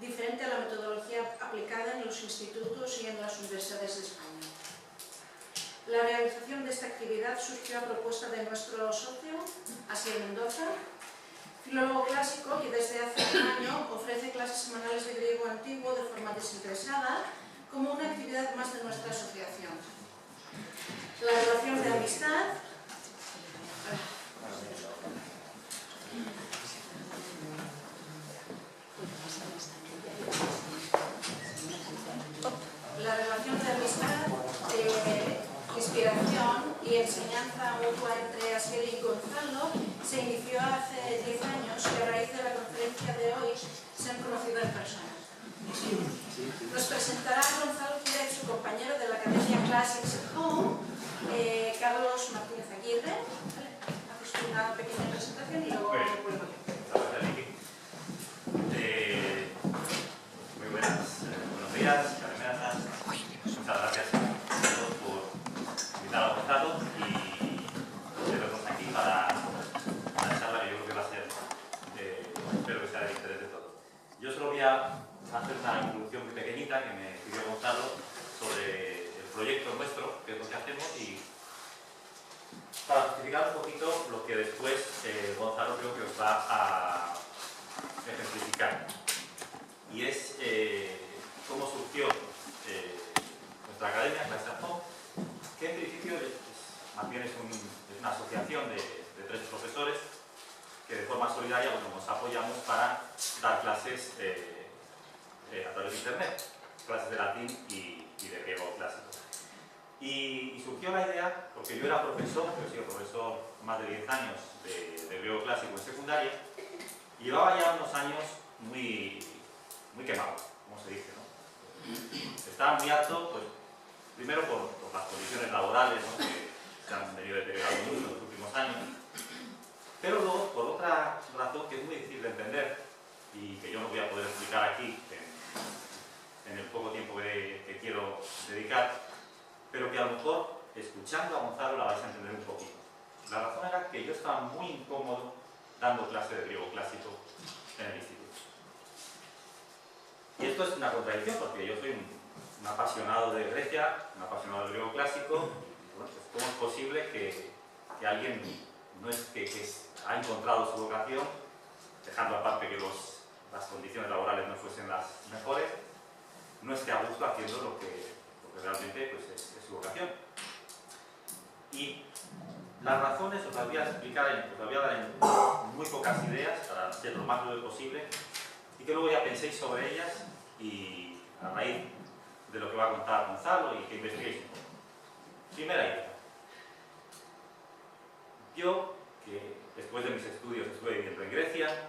diferente a la metodología aplicada en los institutos y en las universidades de España. La realización de esta actividad surgió a propuesta de nuestro socio, Asier Mendoza, filólogo clásico que desde hace un año ofrece clases semanales de griego antiguo de forma desinteresada como una actividad más de nuestra asociación. La relación de amistad inspiración y enseñanza mutua entre Asier y Gonzalo se inició hace 10 años y a raíz de la conferencia de hoy se han conocido en persona. Nos presentará Gonzalo Quirek, su compañero de la Academia Classics at Home, Carlos Martínez Aguirre. Haces una pequeña presentación y luego vuelvo yo. Muy buenos días, Carmenas. Muchas gracias a todos por invitar a Gonzalo y tenernos aquí para la charla que yo creo que va a ser, espero que sea de interés de todos. Yo solo voy a hacer una introducción muy pequeñita que me pidió Gonzalo sobre el proyecto nuestro, que es lo que hacemos, y para justificar un poquito lo que después Gonzalo creo que os va a ejemplificar. Y es cómo surgió nuestra academia, Classics at Home, que en principio más bien es una asociación de 3 profesores que de forma solidaria nos apoyamos para dar clases a través de internet, clases de latín y de griego clásico. Y surgió la idea, porque yo era profesor, yo he sido profesor más de 10 años de griego clásico en secundaria, y llevaba ya unos años muy quemado, como se dice, ¿no? Estaba muy harto, pues, primero por las condiciones laborales, ¿no?, que se han venido deteriorando mucho en los últimos años, pero luego por otra razón que es muy difícil de entender y que yo no voy a poder explicar aquí en el poco tiempo que quiero dedicar, pero que a lo mejor escuchando a Gonzalo la vais a entender un poquito. La razón era que yo estaba muy incómodo dando clase de griego clásico en el instituto. Y esto es una contradicción porque yo soy un apasionado de Grecia, un apasionado del griego clásico, y bueno, pues, ¿cómo es posible que alguien no es que ha encontrado su vocación, dejando aparte que las condiciones laborales no fuesen las mejores, no esté a gusto haciendo lo que realmente pues, es su vocación? Y las razones os las voy a explicar, os las voy a dar en muy pocas ideas para ser lo más breve posible y que luego ya penséis sobre ellas y a raíz de lo que va a contar Gonzalo y que investiguéis un poco. Primera idea. Yo, que después de mis estudios estuve viviendo en Grecia,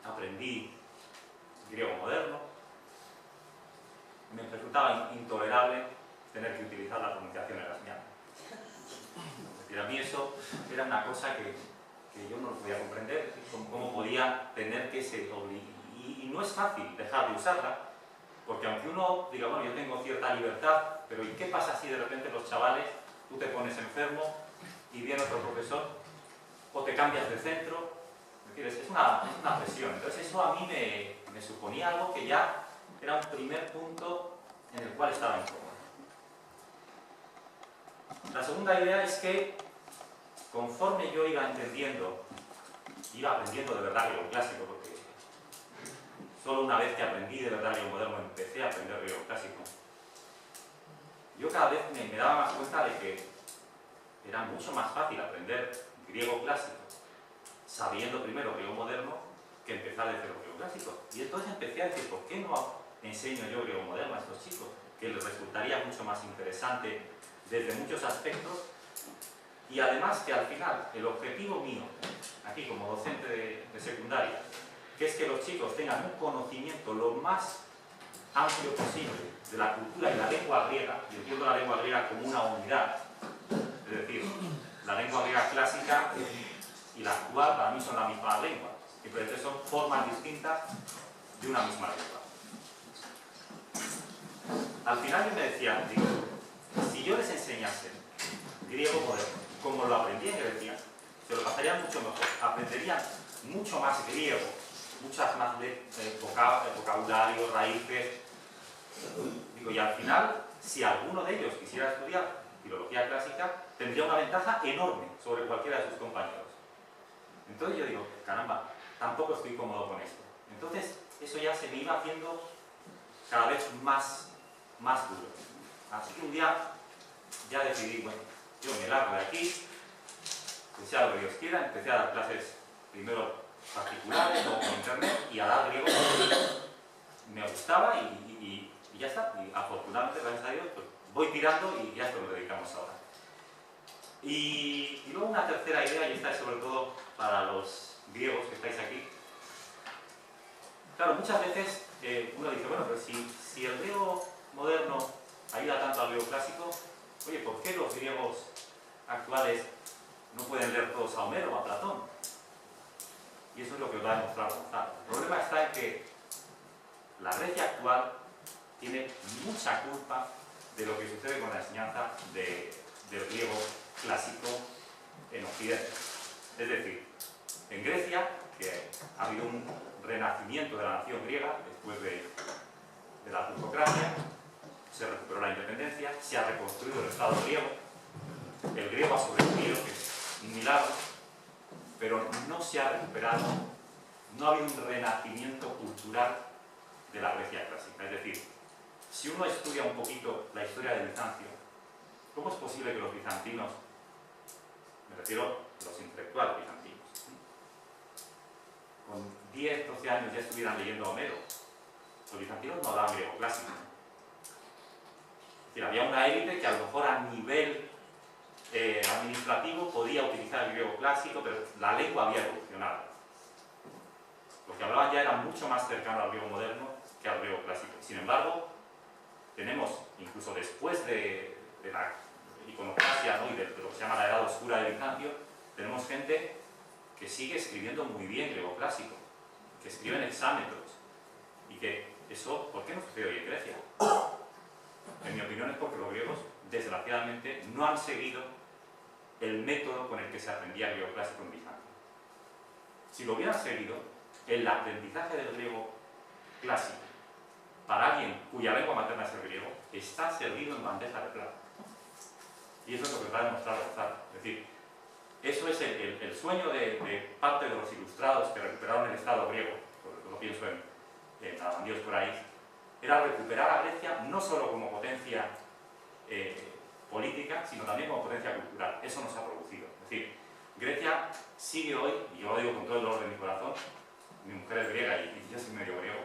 aprendí griego moderno, me resultaba intolerable tener que utilizar la pronunciación erasmiana. Es decir, a mí eso era una cosa que yo no lo podía comprender, cómo podía tener que ser obligado. Y no es fácil dejar de usarla, porque aunque uno diga, bueno, yo tengo cierta libertad, pero ¿y qué pasa si de repente los chavales, tú te pones enfermo y viene otro profesor, o te cambias de centro? Es decir, es una presión. Entonces eso a mí me suponía algo que ya era un primer punto en el cual estaba incómodo. La segunda idea es que conforme yo iba aprendiendo de verdad griego clásico, porque solo una vez que aprendí de verdad griego moderno empecé a aprender griego clásico, yo cada vez me daba más cuenta de que era mucho más fácil aprender griego clásico sabiendo primero griego moderno que empezar de cero griego clásico. Y entonces empecé a decir, ¿por qué no enseño yo griego moderno a estos chicos? Que les resultaría mucho más interesante desde muchos aspectos, y además que al final el objetivo mío, aquí como docente de secundaria, que es que los chicos tengan un conocimiento lo más amplio posible de la cultura y la lengua griega, y entiendo la lengua griega como una unidad, es decir, la lengua griega clásica y la actual para mí son la misma lengua, simplemente son formas distintas de una misma lengua. Al final yo me decía, digo, si yo les enseñase griego moderno como lo aprendí en Grecia, se lo pasarían mucho mejor, aprenderían mucho más griego muchas más vocabulario, raíces. Digo, y al final, si alguno de ellos quisiera estudiar filología clásica, tendría una ventaja enorme sobre cualquiera de sus compañeros. Entonces yo digo, caramba, tampoco estoy cómodo con esto. Entonces eso ya se me iba haciendo cada vez más duro. Así que un día ya decidí, bueno, yo me largo de aquí, que sea lo que Dios quiera. Empecé a dar clases primero particulares, luego por internet, y a dar griego me gustaba y ya está. Y afortunadamente, gracias a Dios, pues voy tirando y ya esto nos dedicamos ahora. Y luego una tercera idea, y esta es sobre todo para los griegos que estáis aquí. Claro, muchas veces uno dice, bueno, pero si el griego moderno ayuda tanto al griego clásico, oye, ¿por qué los griegos actuales no pueden leer todos a Homero o a Platón? Y eso es lo que os va a demostrar Gonzalo. El problema está en que la Grecia actual tiene mucha culpa de lo que sucede con la enseñanza del griego clásico en Occidente. Es decir, en Grecia, que ha habido un renacimiento de la nación griega después de la plutocracia, se recuperó la independencia, se ha reconstruido el Estado griego, el griego ha sobrevivido, que es un milagro, pero no se ha recuperado, no ha habido un renacimiento cultural de la Grecia clásica. Es decir, si uno estudia un poquito la historia de Bizancio, ¿cómo es posible que los bizantinos, me refiero a los intelectuales bizantinos, con 10, 12 años ya estuvieran leyendo a Homero? Los bizantinos no hablaban griego clásico. Es decir, había una élite que a lo mejor a nivel administrativo podía utilizar el griego clásico, pero la lengua había evolucionado. Lo que hablaban ya era mucho más cercano al griego moderno que al griego clásico. Sin embargo, tenemos, incluso después de la iconoclasia, ¿no?, y de lo que se llama la Edad Oscura de Bizancio, tenemos gente que sigue escribiendo muy bien griego clásico, que escriben hexámetros, y que eso, ¿por qué no sucede hoy en Grecia? En mi opinión es porque los griegos, desgraciadamente, no han seguido el método con el que se aprendía el griego clásico en Bizancio. Si lo hubieran seguido, el aprendizaje del griego clásico para alguien cuya lengua materna es el griego está servido en bandeja de plata. Y eso es lo que os va a demostrar Gonzalo. Es decir, eso es el sueño de parte de los ilustrados que recuperaron el Estado griego, por lo pienso en Amandios por ahí, era recuperar a Grecia no solo como potencia política, sino también como potencia cultural. Eso nos ha producido. Es decir, Grecia sigue hoy, y yo lo digo con todo el dolor de mi corazón, mi mujer es griega y yo soy medio griego,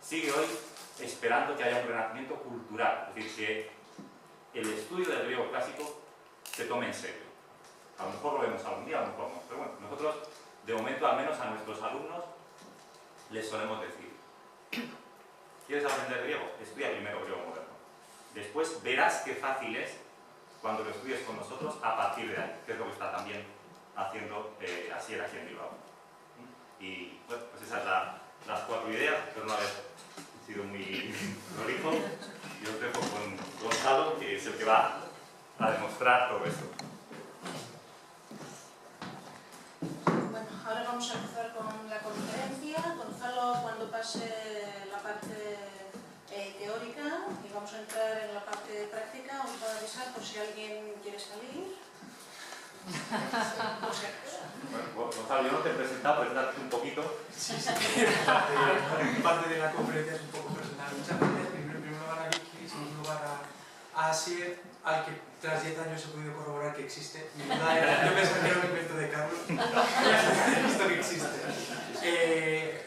sigue hoy esperando que haya un renacimiento cultural. Es decir, que el estudio del griego clásico se tome en serio. A lo mejor lo vemos algún día, a lo mejor no. Pero bueno, nosotros, de momento, al menos a nuestros alumnos, les solemos decir: ¿quieres aprender griego? Estudia primero griego moderno. Después verás qué fácil es cuando lo estudies con nosotros a partir de ahí, que es lo que está también haciendo Asier aquí en Bilbao. Y bueno, pues esas son las 4 ideas. Espero no haber sido muy prolijo. Yo os dejo con Gonzalo, que es el que va a demostrar todo esto. Bueno, ahora vamos a empezar con la conferencia. Gonzalo, cuando pase la parte teórica y vamos a entrar en la parte práctica, os va a avisar por si alguien quiere salir. Bueno, Gonzalo, yo no te he presentado, presentarte un poquito. Sí, parte de la conferencia es un poco personal. Muchas gracias. Primero lugar a Vicky, en segundo lugar a Asier, al que tras 10 años he podido corroborar que existe. Mi duda era, yo pensaba que era un invento de Carlos. He visto que existe.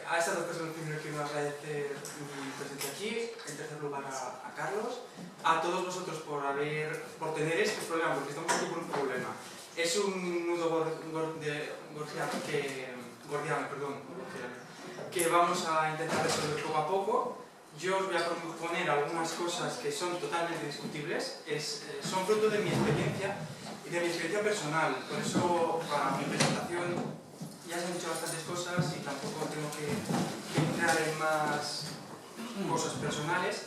A estas dos personas primero quiero agradecer mi presencia aquí. En tercer lugar a Carlos. A todos vosotros por tener este problema, porque estamos aquí por un problema. Es un nudo gordiano que vamos a intentar resolver poco a poco. Yo os voy a proponer algunas cosas que son totalmente discutibles, son fruto de mi experiencia y de mi experiencia personal. Por eso, para mi presentación, ya se han dicho bastantes cosas y tampoco tengo que entrar en más cosas personales.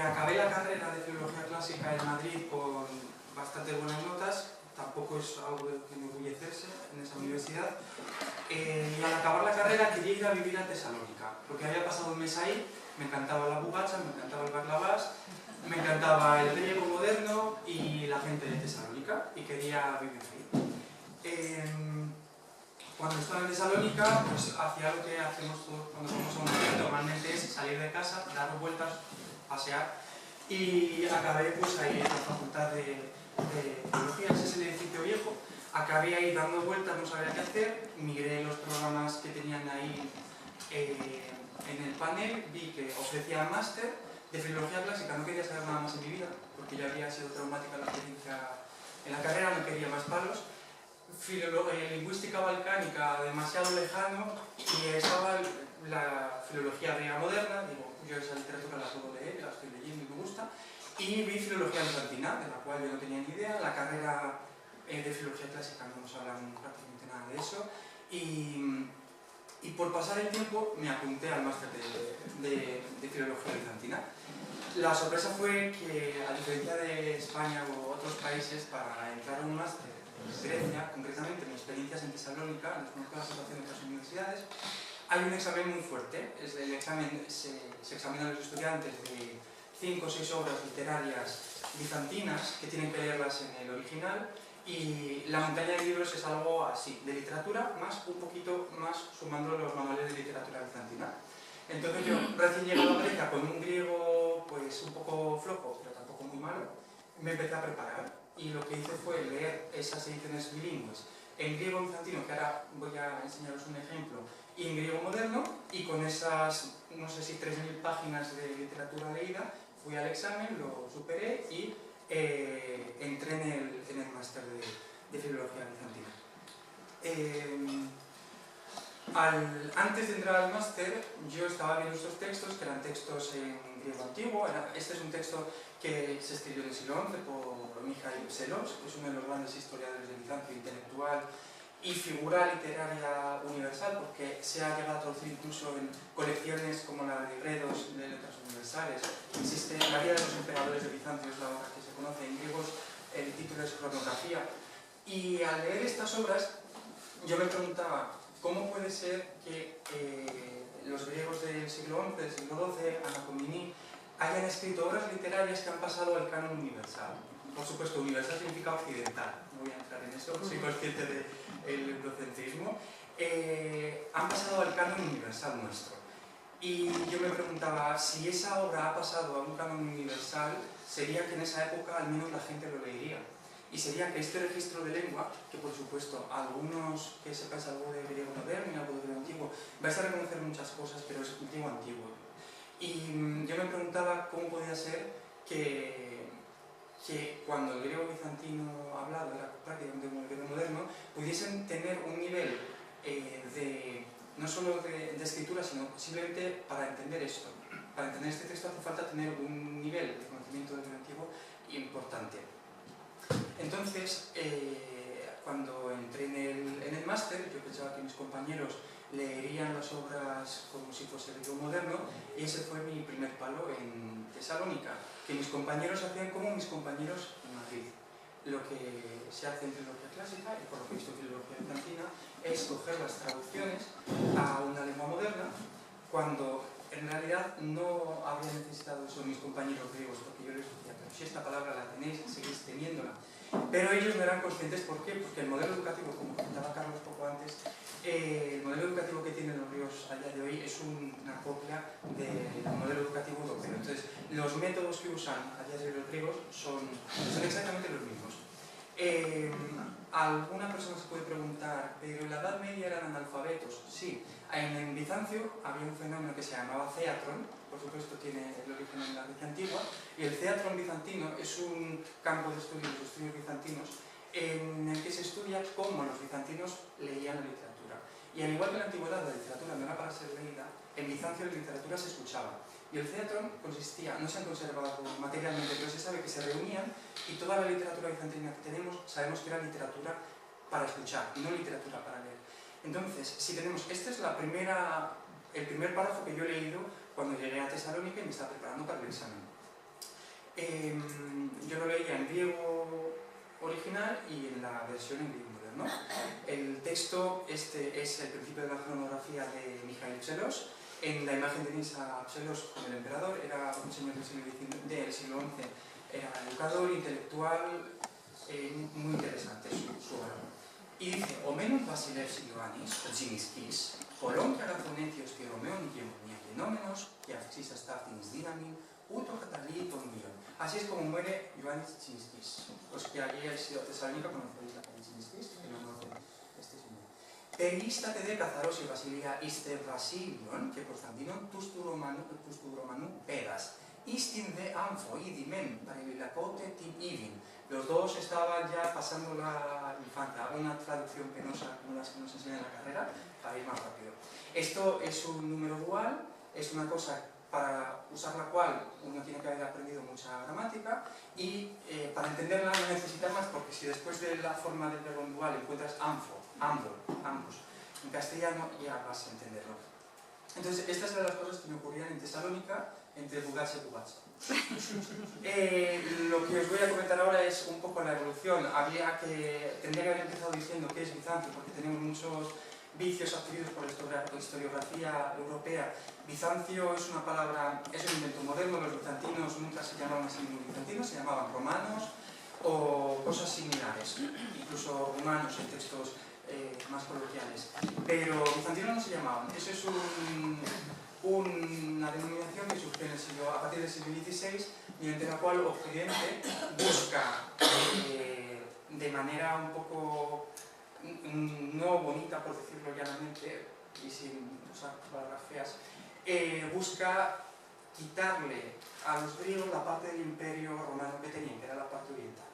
Acabé la carrera de Filología Clásica en Madrid con bastante buenas notas, tampoco es algo de lo que enorgullecerse en esa universidad. Y al acabar la carrera quería ir a vivir a Tesalónica, porque había pasado un mes ahí, me encantaba la bugacha, me encantaba el baklavas, me encantaba el griego moderno y la gente de Tesalónica, y quería vivir ahí. Cuando estaba en Tesalónica, pues hacía lo que hacemos todos cuando vamos a un sitio, normalmente es salir de casa, dar vueltas, pasear, y acabé pues ahí en la facultad de Filología, ese es el edificio viejo. Acabé ahí dando vueltas, no sabía qué hacer, miré los programas que tenían ahí en el panel, vi que ofrecía máster de Filología Clásica, no quería saber nada más en mi vida, porque ya había sido traumática la experiencia en la carrera, no quería más palos. Lingüística balcánica demasiado lejano, y estaba la filología griega moderna, digo, yo esa literatura la puedo leer, la estoy leyendo y me gusta, y vi filología bizantina, de la cual yo no tenía ni idea. La carrera de filología clásica no nos hablan prácticamente nada de eso, y por pasar el tiempo me apunté al máster de filología bizantina. La sorpresa fue que, a diferencia de España u otros países, para entrar a un máster en Grecia, concretamente en experiencias en Tesalónica, desconozco la situación de otras universidades, hay un examen muy fuerte. El examen se examina a los estudiantes de 5 o 6 obras literarias bizantinas que tienen que leerlas en el original, y la montaña de libros es algo así, de literatura, más un poquito más sumando los manuales de literatura bizantina. Entonces yo, recién llegado a Grecia con un griego pues un poco flojo, pero tampoco muy malo, me empecé a preparar, y lo que hice fue leer esas ediciones bilingües en griego bizantino, que ahora voy a enseñaros un ejemplo, y en griego moderno, y con esas, no sé si 3.000 páginas de literatura leída, fui al examen, lo superé y entré en el máster de filología bizantina. Antes de entrar al máster, yo estaba viendo estos textos, que eran textos en griego antiguo. Este es un texto que se escribió en el siglo XI por Mijail Pselos, que es uno de los grandes historiadores de Bizancio, intelectual y figura literaria universal, porque se ha llegado a traducir incluso en colecciones como la de Gredos de Letras Universales. Existe La vida de los emperadores de Bizancio, es la obra que se conoce en griegos, el título es Cronografía. Y al leer estas obras, yo me preguntaba, ¿cómo puede ser que los griegos del siglo XI, del siglo XII, Anacominí, hayan escrito obras literarias que han pasado al canon universal? Por supuesto, universal significa occidental, no voy a entrar en eso, soy consciente del eurocentrismo. Han pasado al canon universal nuestro. Y yo me preguntaba, si esa obra ha pasado a un canon universal, sería que en esa época al menos la gente lo leería. Y sería que este registro de lengua, que por supuesto algunos que sepáis algo de griego moderno y algo de griego antiguo, vais a reconocer muchas cosas, pero es griego antiguo. Y yo me preguntaba cómo podía ser que cuando el griego bizantino hablado era prácticamente como el griego moderno, pudiesen tener un nivel no solo de escritura, sino simplemente para entender esto. Para entender este texto hace falta tener un nivel de conocimiento del griego antiguo importante. Entonces, cuando entré en el máster, yo pensaba que mis compañeros leerían las obras como si fuese el griego moderno, y ese fue mi primer palo en Tesalónica, que mis compañeros hacían como mis compañeros en Madrid. Lo que se hace en filología clásica, y por lo que he visto en filología bizantina, es coger las traducciones a una lengua moderna, cuando en realidad no habría necesitado eso mis compañeros griegos, porque yo les decía, pero si esta palabra la tenéis, seguís teniéndola. Pero ellos no eran conscientes. ¿Por qué? Porque el modelo educativo, como comentaba Carlos poco antes, el modelo educativo que tienen los ríos a día de hoy es una copia del modelo educativo europeo. Entonces, los métodos que usan a día de hoy los griegos son exactamente los mismos. Alguna persona se puede preguntar, ¿pero en la Edad Media eran analfabetos? Sí. En Bizancio había un fenómeno que se llamaba theatron, por supuesto tiene el origen en la Grecia antigua, y el theatron bizantino es un campo de estudio, los estudios bizantinos, en el que se estudia cómo los bizantinos leían la literatura. Y al igual que en la antigüedad la literatura no era para ser leída, en Bizancio la literatura se escuchaba. Y el theatron consistía, no se han conservado materialmente, pero se sabe que se reunían, y toda la literatura bizantina que tenemos, sabemos que era literatura para escuchar, y no literatura para leer. Entonces, si tenemos, este es el primer párrafo que yo he leído cuando llegué a Tesalónica y me estaba preparando para el examen. Yo lo leía en griego original y en la versión en griego moderno. El texto este es el principio de la cronografía de Mikhail Pselos. En la imagen tenéis a Pselos como el emperador, era un señor del siglo XI, era educador, intelectual, muy interesante su obra. Y dice, Omenon Vasilevs Ioannis, o Tsimiskis, Polón και Αγαθονέτιος και Ρωμαίων ηγεμονία γενόμενος και αυξής αστάθινης δύναμη, ούτω καταλύει τον μείον. Así es como muere Ioannis Tsimiskis. Los que hayáis ido a Tesalónica conocéis la calle Tsimiskis, que no conocen este señor. Περίσταται δε καθαρός η βασιλεία εις τε βασίλειον και Κωνσταντίνον τους του Ρωμανού πέρας. Εις την δε άμφο ήδη μεν παρελιλακότε την ήδην. Los dos estaban ya pasando la infanta, una traducción penosa como las que nos enseñan en la carrera, para ir más rápido. Esto es un número dual, es una cosa para usar la cual uno tiene que haber aprendido mucha gramática y para entenderla no necesitas más porque si después de la forma del verbo dual encuentras anfo, ambos, en castellano ya vas a entenderlo. Entonces, estas eran las cosas que me ocurrían en Tesalónica entre Bugatsa y Bugatsa. Lo que os voy a comentar ahora es un poco la evolución. Tendría que haber empezado diciendo qué es Bizancio, porque tenemos muchos vicios adquiridos por la historiografía europea. Bizancio es una palabra, es un invento moderno. Los bizantinos nunca se llamaban así bizantinos, se llamaban romanos o cosas similares, incluso romanos en textos más coloquiales. Pero bizantinos no se llamaban. Eso es una denominación que surgió a partir del siglo XVI, mediante la cual Occidente busca de manera un poco no bonita, por decirlo llanamente, y sin usar palabras feas, busca quitarle a los griegos la parte del imperio romano que tenían, que era la parte oriental.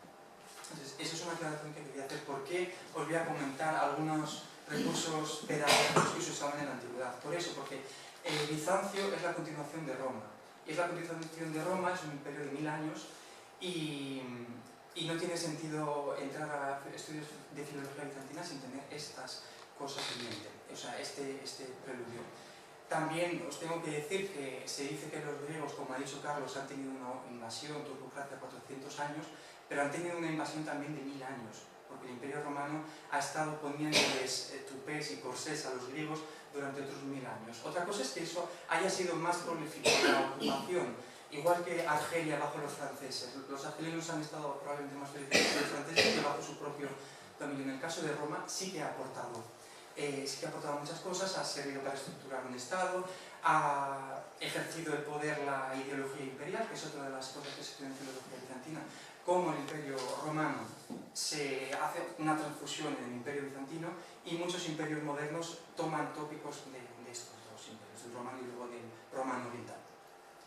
Entonces, eso es una aclaración que quería hacer porque os voy a comentar algunos recursos pedagógicos que se usaban en la antigüedad. Por eso, porque Bizancio es la continuación de Roma. Y es la continuación de Roma, es un imperio de 1000 años y no tiene sentido entrar a estudios de filología bizantina sin tener estas cosas en mente, o sea, este preludio. También os tengo que decir que se dice que los griegos, como ha dicho Carlos, han tenido una invasión turcocracia 400 años, pero han tenido una invasión también de 1000 años, porque el Imperio Romano ha estado poniéndoles tupés y corsés a los griegos durante otros 1000 años. Otra cosa es que eso haya sido más prolífico la ocupación, igual que Argelia bajo los franceses. Los argelinos han estado probablemente más felices que los franceses que bajo su propio dominio. En el caso de Roma sí que ha aportado muchas cosas, ha servido para estructurar un Estado, ha ejercido el poder la ideología imperial, que es otra de las cosas que se estudia en filología bizantina. Como el Imperio Romano se hace una transfusión en el Imperio Bizantino y muchos imperios modernos toman tópicos de estos dos imperios, del romano y luego del romano oriental.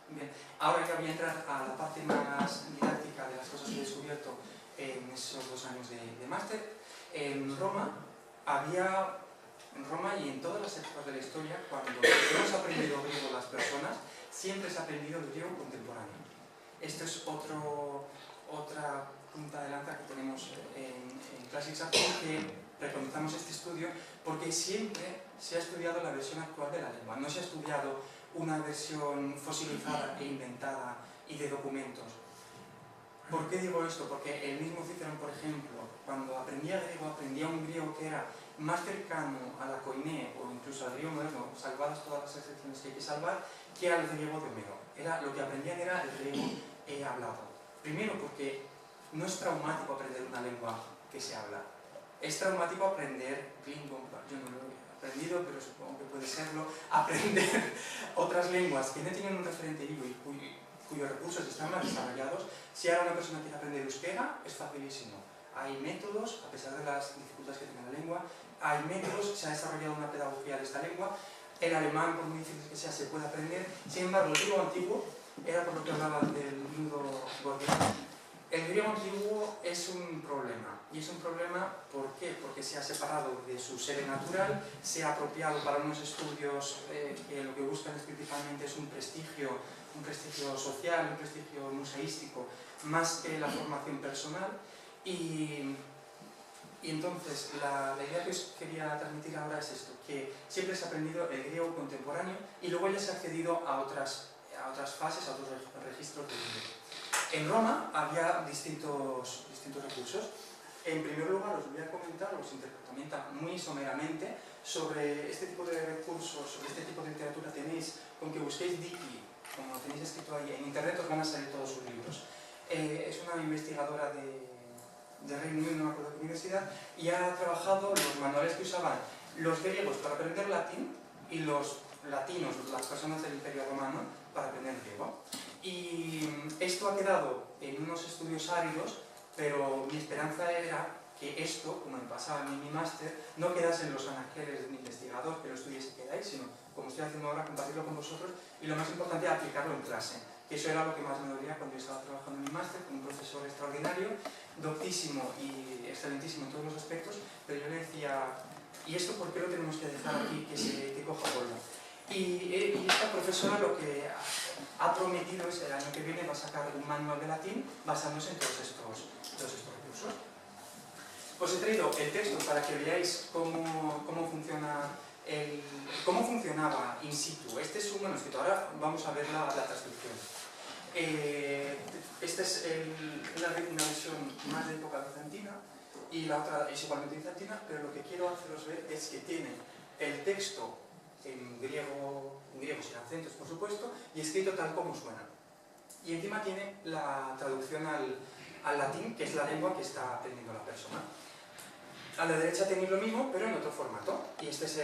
Bien, ahora ya voy a entrar a la parte más didáctica de las cosas que he descubierto en esos 2 años de máster. En Roma y en todas las épocas de la historia, cuando hemos aprendido griego las personas, siempre se ha aprendido el griego contemporáneo. Esto es otra punta de lanza que tenemos en Classics Archive, que recomendamos este estudio porque siempre se ha estudiado la versión actual de la lengua, no se ha estudiado una versión fosilizada e inventada y de documentos. ¿Por qué digo esto? Porque el mismo Cicerón, por ejemplo, cuando aprendía griego, aprendía un griego que era más cercano a la koiné o incluso al griego moderno, salvadas todas las excepciones que hay que salvar, que al griego de Homero. Lo que aprendían era el griego hablado. Primero porque no es traumático aprender una lengua que se habla. Es traumático aprender Klingon, yo no lo he aprendido, pero supongo que puede serlo, aprender otras lenguas que no tienen un referente vivo y cuyos recursos están más desarrollados. Si ahora una persona quiere aprender euskera, es facilísimo. Hay métodos, a pesar de las dificultades que tiene la lengua, hay métodos, se ha desarrollado una pedagogía de esta lengua. El alemán, por muy difícil que sea, se puede aprender. Sin embargo, el griego antiguo, era por lo que hablaba del nudo gordiano, el griego antiguo es un problema. Y es un problema, ¿por qué? Porque se ha separado de su sede natural, se ha apropiado para unos estudios que lo que buscan es principalmente es un prestigio social, un prestigio museístico, más que la formación personal. Y entonces, la idea que os quería transmitir ahora es esto, que siempre se ha aprendido el griego contemporáneo y luego ya se ha accedido a otras fases, a otros registros del griego. En Roma había distintos recursos. En primer lugar, os voy a comentar, os interpreto muy someramente, sobre este tipo de recursos, sobre este tipo de literatura. Tenéis, con que busquéis Dickey, como lo tenéis escrito ahí, en internet os van a salir todos sus libros. Es una investigadora de Reino Unido, no me acuerdo qué universidad, y ha trabajado los manuales que usaban los griegos para aprender latín y los latinos, las personas del Imperio Romano, para aprender griego. Y esto ha quedado en unos estudios áridos, pero mi esperanza era que esto, como me pasaba en mi máster, no quedase en los anaqueles de un investigador, que lo estudiese y quedáis, sino, como estoy haciendo ahora, compartirlo con vosotros y lo más importante, aplicarlo en clase. Que eso era lo que más me dolía cuando yo estaba trabajando en mi máster, con un profesor extraordinario, doctísimo y excelentísimo en todos los aspectos, pero yo le decía, ¿y esto por qué lo tenemos que dejar aquí que coja polvo? Y esta profesora lo que ha prometido es el año que viene va a sacar un manual de latín basándose en todos estos recursos. Os he traído el texto para que veáis cómo funcionaba in situ. Este es un manuscrito, ahora vamos a ver la transcripción. Esta es una versión más de época bizantina y la otra es igualmente bizantina, pero lo que quiero haceros ver es que tiene el texto en griego sin acentos, por supuesto, y escrito tal como suena. Y encima tiene la traducción al latín, que es la lengua que está aprendiendo la persona. A la derecha tenéis lo mismo, pero en otro formato. Y este es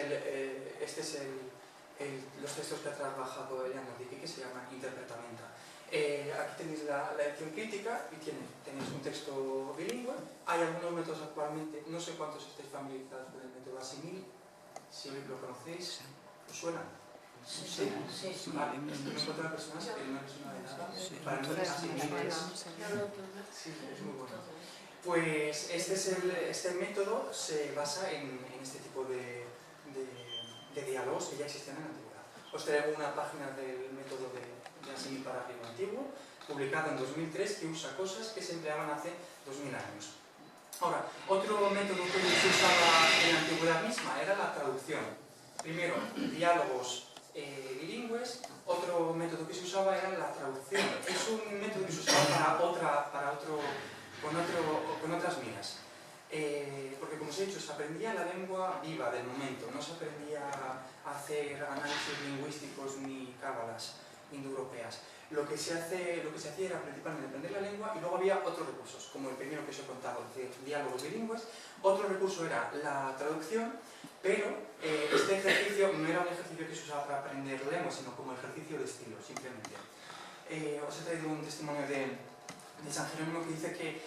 los textos que ha trabajado Eleanor Dickey, que se llama Interpretamenta. Aquí tenéis la edición crítica y tenéis un texto bilingüe. Hay algunos métodos actualmente, no sé cuántos estáis familiarizados con el método Asimil, si lo conocéis, ¿os suena? Sí. Vale, no encuentro a personas que no les suena de nada. Para mí Asimil es muy bueno. Pues este método se basa en este tipo de diálogos que ya existían en la antigüedad. Os traigo una página del método de Asimil para griego antiguo, publicada en 2003, que usa cosas que se empleaban hace 2000 años. Ahora, otro método que se usaba en la antigüedad misma era la traducción. Primero, diálogos bilingües. Otro método que se usaba era la traducción. Es un método que se usaba con otras miras. Porque, como os he dicho, se aprendía la lengua viva del momento, no se aprendía a hacer análisis lingüísticos ni cábalas indoeuropeas. Lo que se hacía era principalmente aprender la lengua, y luego había otros recursos, como el primero que os he contado, de diálogos bilingües. Otro recurso era la traducción, pero este ejercicio no era un ejercicio que se usaba para aprender lengua, sino como ejercicio de estilo, simplemente. Os he traído un testimonio de San Jerónimo que dice que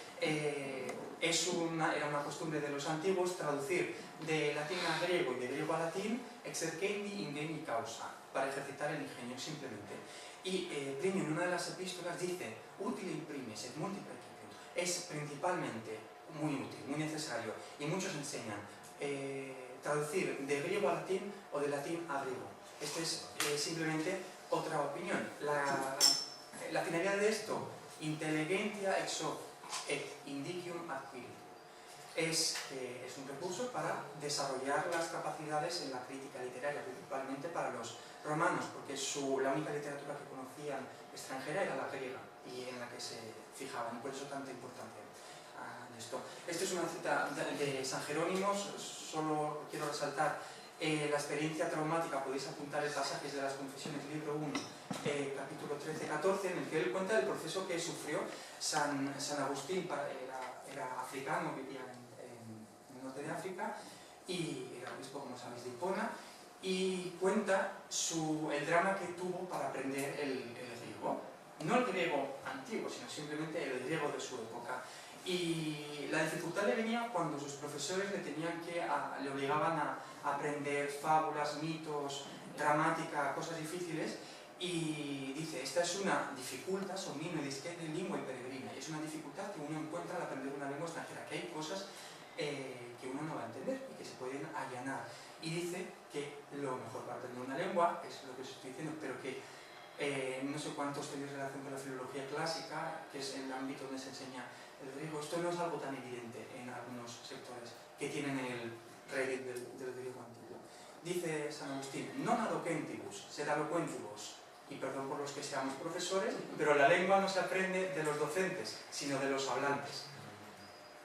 era una costumbre de los antiguos traducir de latín a griego y de griego a latín exercendi ingeni causa, para ejercitar el ingenio simplemente. Y Plinio en una de las epístolas dice utile imprimis et multiple quipium. Es principalmente muy útil, muy necesario, y muchos enseñan traducir de griego a latín o de latín a griego. Esta es simplemente otra opinión. La finalidad de esto, intelligentia ex hoc et indicium adquirit, es un recurso para desarrollar las capacidades en la crítica literaria, principalmente para los romanos, porque la única literatura que conocían extranjera era la griega, y en la que se fijaban, y por eso tanta importancia en esto. Esta es una cita de San Jerónimo. Solo quiero resaltar la experiencia traumática. Podéis apuntar el pasajes de las Confesiones, libro 1, capítulo 13-14, en el que él cuenta el proceso que sufrió San Agustín. Era africano, vivía en el norte de África, y era obispo, como sabéis, de Hipona, y cuenta el drama que tuvo para aprender el griego. No el griego antiguo, sino simplemente el griego de su época. Y la dificultad le venía cuando sus profesores le obligaban a aprender fábulas, mitos, gramática, cosas difíciles, y dice, esta es una dificultad, somnino disquete lingua y peregrina, es una dificultad que uno encuentra al aprender una lengua extranjera, que hay cosas que uno no va a entender y que se pueden allanar. Y dice que lo mejor para aprender una lengua, es lo que os estoy diciendo, pero que no sé cuántos tenéis relación con la filología clásica, que es el ámbito donde se enseña el griego. Esto no es algo tan evidente en algunos sectores que tienen el rédit del griego antiguo. Dice San Agustín, non ad docentibus, sed ad loquentibus. Y perdón por los que seamos profesores, pero la lengua no se aprende de los docentes, sino de los hablantes.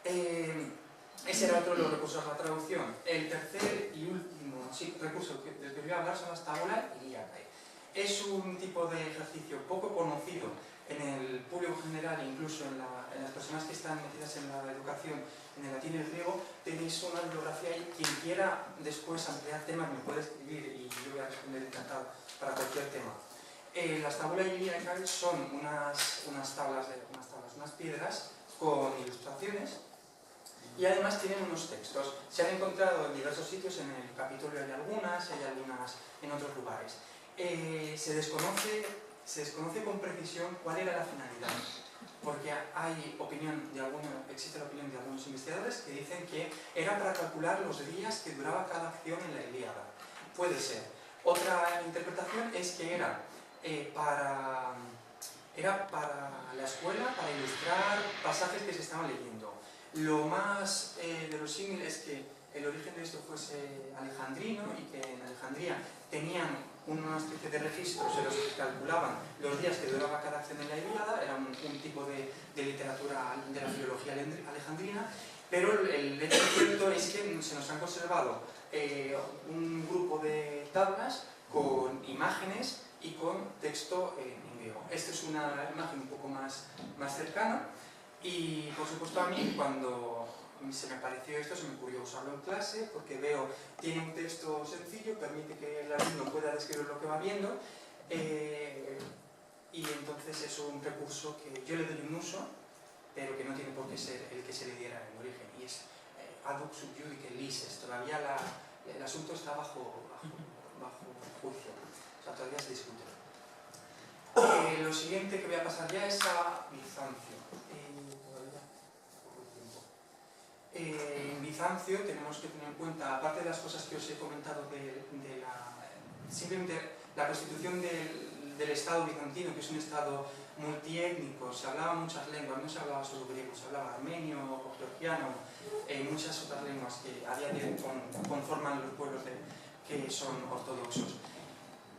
Ese era otro de los recursos a la traducción. El tercer y último recurso del que voy a hablar son las tabula ilíacae. Es un tipo de ejercicio poco conocido en el público general, incluso en las personas que están metidas en la educación, en el latín y el griego. Tenéis una bibliografía ahí. Quien quiera después ampliar temas me puede escribir y yo voy a responder encantado para cualquier tema. Las tabulas ilíacae son unas piedras con ilustraciones y además tienen unos textos. Se han encontrado en diversos sitios, en el Capitolio hay algunas en otros lugares. Se desconoce con precisión cuál era la finalidad, porque existe la opinión de algunos investigadores que dicen que era para calcular los días que duraba cada acción en la Ilíada. Puede ser. Otra interpretación es que era para la escuela, para ilustrar pasajes que se estaban leyendo. Lo más verosímil es que el origen de esto fuese alejandrino y que en Alejandría tenían una especie de registros en los que calculaban los días que duraba cada acción en la Ilíada. Era un tipo de literatura de la filología alejandrina, pero el hecho cierto es que se nos han conservado un grupo de tablas con imágenes y con texto en griego. Esta es una imagen un poco más cercana y, por supuesto, a mí cuando se me pareció esto, se me ocurrió usarlo en clase porque veo, tiene un texto sencillo, permite que el alumno pueda describir lo que va viendo y entonces es un recurso que yo le doy un uso, pero que no tiene por qué ser el que se le diera en origen, y es ad hoc sub judice lices. Todavía el asunto está bajo juicio, o sea, todavía se discute. Lo siguiente que voy a pasar ya es a Bizancio. En Bizancio tenemos que tener en cuenta, aparte de las cosas que os he comentado simplemente la constitución del Estado bizantino, que es un Estado multiétnico. Se hablaban muchas lenguas, no se hablaba solo griego, se hablaba armenio, georgiano, muchas otras lenguas que a día de hoy conforman los pueblos que son ortodoxos.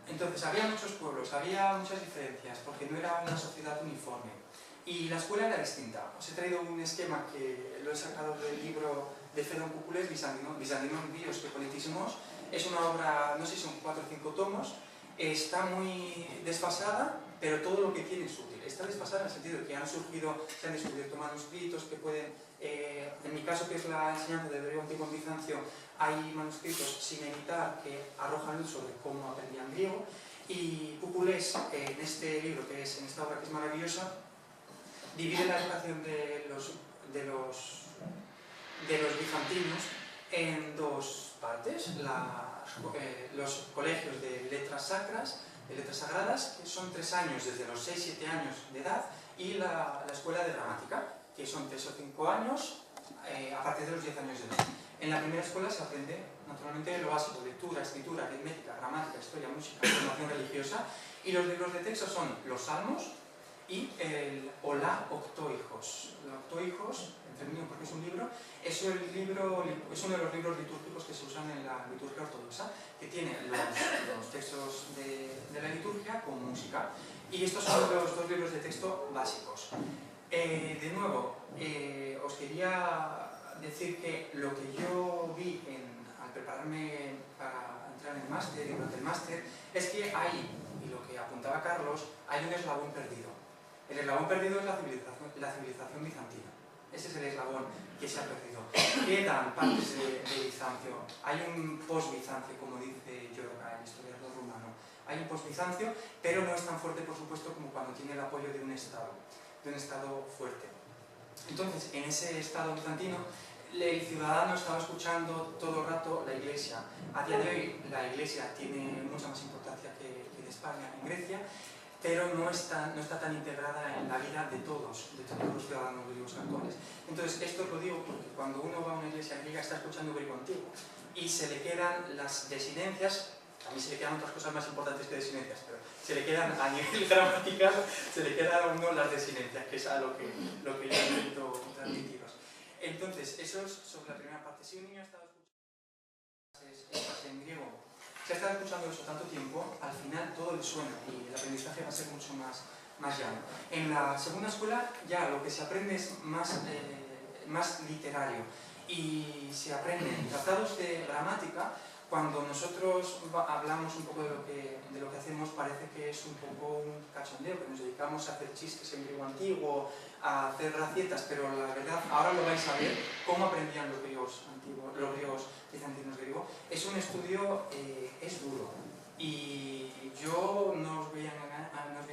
Entonces había muchos pueblos, había muchas diferencias, porque no era una sociedad uniforme. Y la escuela era distinta. Os he traído un esquema que lo he sacado del libro de Fedon Cuculés, Bizantinon bios que politismos. Es una obra, no sé si son 4 o 5 tomos, está muy desfasada, pero todo lo que tiene es útil. Está desfasada en el sentido de que se han descubierto manuscritos que pueden, en mi caso, que es la enseñanza del griego antiguo en Bizancio, hay manuscritos sin editar que arrojan luz sobre cómo aprendían griego. Y Cuculés, en este libro, en esta obra que es maravillosa, divide la educación de los bizantinos en dos partes: los colegios de letras sacras, de letras sagradas, que son 3 años desde los 6-7 años de edad, y la escuela de gramática, que son 3 o 5 años a partir de los 10 años de edad. En la primera escuela se aprende naturalmente lo básico: lectura, escritura, aritmética, gramática, historia, música, formación religiosa, y los libros de texto son los salmos y el Olá Octohijos. El Octohijos, en términos, porque es un libro, es uno de los libros litúrgicos que se usan en la liturgia ortodoxa, que tiene los textos de la liturgia con música. Y estos son los 2 libros de texto básicos. De nuevo, os quería decir que lo que yo vi al prepararme para entrar en el máster y durante el máster es que hay, y lo que apuntaba Carlos, hay un eslabón perdido. El eslabón perdido es la civilización bizantina. Ese es el eslabón que se ha perdido. Quedan partes de Bizancio. Hay un post-Bizancio, como dice Yorga, el historiador rumano. Hay un post-Bizancio, pero no es tan fuerte, por supuesto, como cuando tiene el apoyo de un Estado fuerte. Entonces, en ese Estado bizantino, el ciudadano estaba escuchando todo el rato la Iglesia. A día de hoy, la Iglesia tiene mucha más importancia que en España, en Grecia, pero no está tan integrada en la vida de todos los ciudadanos griegos actuales. Entonces, esto lo digo porque cuando uno va a una iglesia griega está escuchando griego antiguo y se le quedan las desinencias. A mí se le quedan otras cosas más importantes que desinencias, pero se le quedan a nivel gramatical, se le quedan a uno las desinencias, que es a lo que yo intento transmitiros. Entonces, eso es sobre la primera parte. Si un niño ha estado escuchando en griego, si ha estado escuchando eso tanto tiempo, al final todo le suena y el aprendizaje va a ser mucho más llano. En la segunda escuela ya lo que se aprende es más más literario. Y se aprenden tratados de gramática. Cuando nosotros hablamos un poco de lo que hacemos, parece que es un poco un cachondeo, que nos dedicamos a hacer chistes en griego antiguo, a hacer gracietas, pero la verdad, ahora lo vais a ver, cómo aprendían los griegos antiguos, los griegos bizantinos griego. Es un estudio, es duro, y yo no os voy a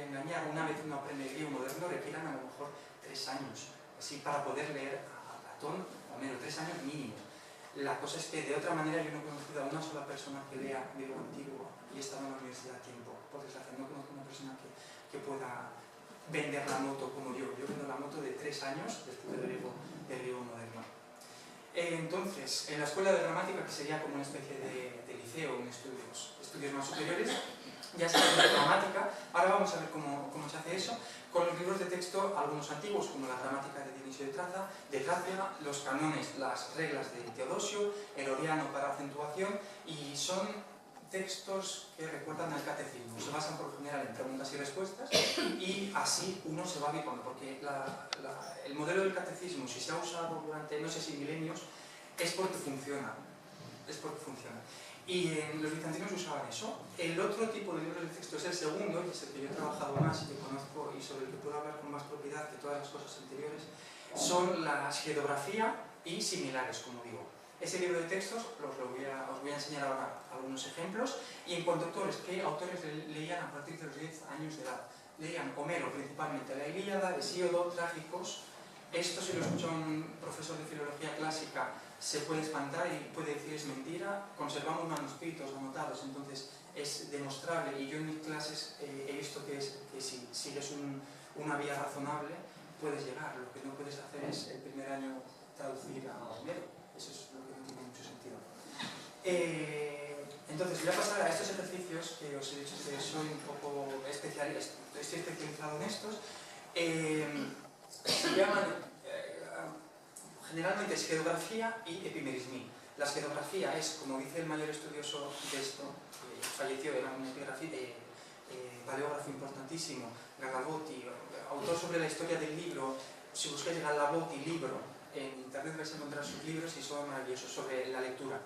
engañar, una vez uno aprende griego moderno, requieran a lo mejor 3 años, así para poder leer a Platón, o menos 3 años mínimo. La cosa es que de otra manera yo no he conocido a una sola persona que lea griego antiguo y estaba en la universidad a tiempo. Por desgracia, no conozco a una persona que pueda vender la moto como yo. Yo vendo la moto de 3 años después del griego moderno. Entonces, en la escuela de gramática, que sería como una especie de liceo, en estudios más superiores, ya se hace gramática. Ahora vamos a ver cómo se hace eso. Con los libros de texto, algunos antiguos, como la gramática de Dionisio de Tracia, los canones, las reglas de Teodosio, el Oriano para acentuación, y son textos que recuerdan al catecismo. Se basan por lo general en preguntas y respuestas, y así uno se va habituando, porque el modelo del catecismo, si se ha usado durante no sé si milenios, es porque funciona. Y los bizantinos usaban eso. El otro tipo de libros de texto es el segundo, que es el que yo he trabajado más y que conozco y sobre el que puedo hablar con más propiedad que todas las cosas anteriores, son la geografía y similares, como digo. Ese libro de textos os voy a enseñar ahora algunos ejemplos. Y en cuanto a autores, ¿qué autores leían a partir de los 10 años de edad? Leían Homero, principalmente la Ilíada, Hesíodo, Trágicos. Esto, si lo escucha un profesor de filología clásica, se puede espantar y puede decir es mentira. Conservamos manuscritos anotados, entonces es demostrable, y yo en mis clases he visto que si sigues una vía razonable puedes llegar. Lo que no puedes hacer es el primer año traducir a Homero, eso es lo que no tiene mucho sentido. Entonces voy a pasar a estos ejercicios que os he dicho que soy un poco especialista, estoy especializado en estos. Se llaman generalmente es geografía y epimerismí. La geografía es, como dice el mayor estudioso de esto, que falleció, era un paleógrafo importantísimo, Galabotti, autor sobre la historia del libro. Si buscáis Galabotti libro, en internet vais a encontrar sus libros y son maravillosos sobre la lectura.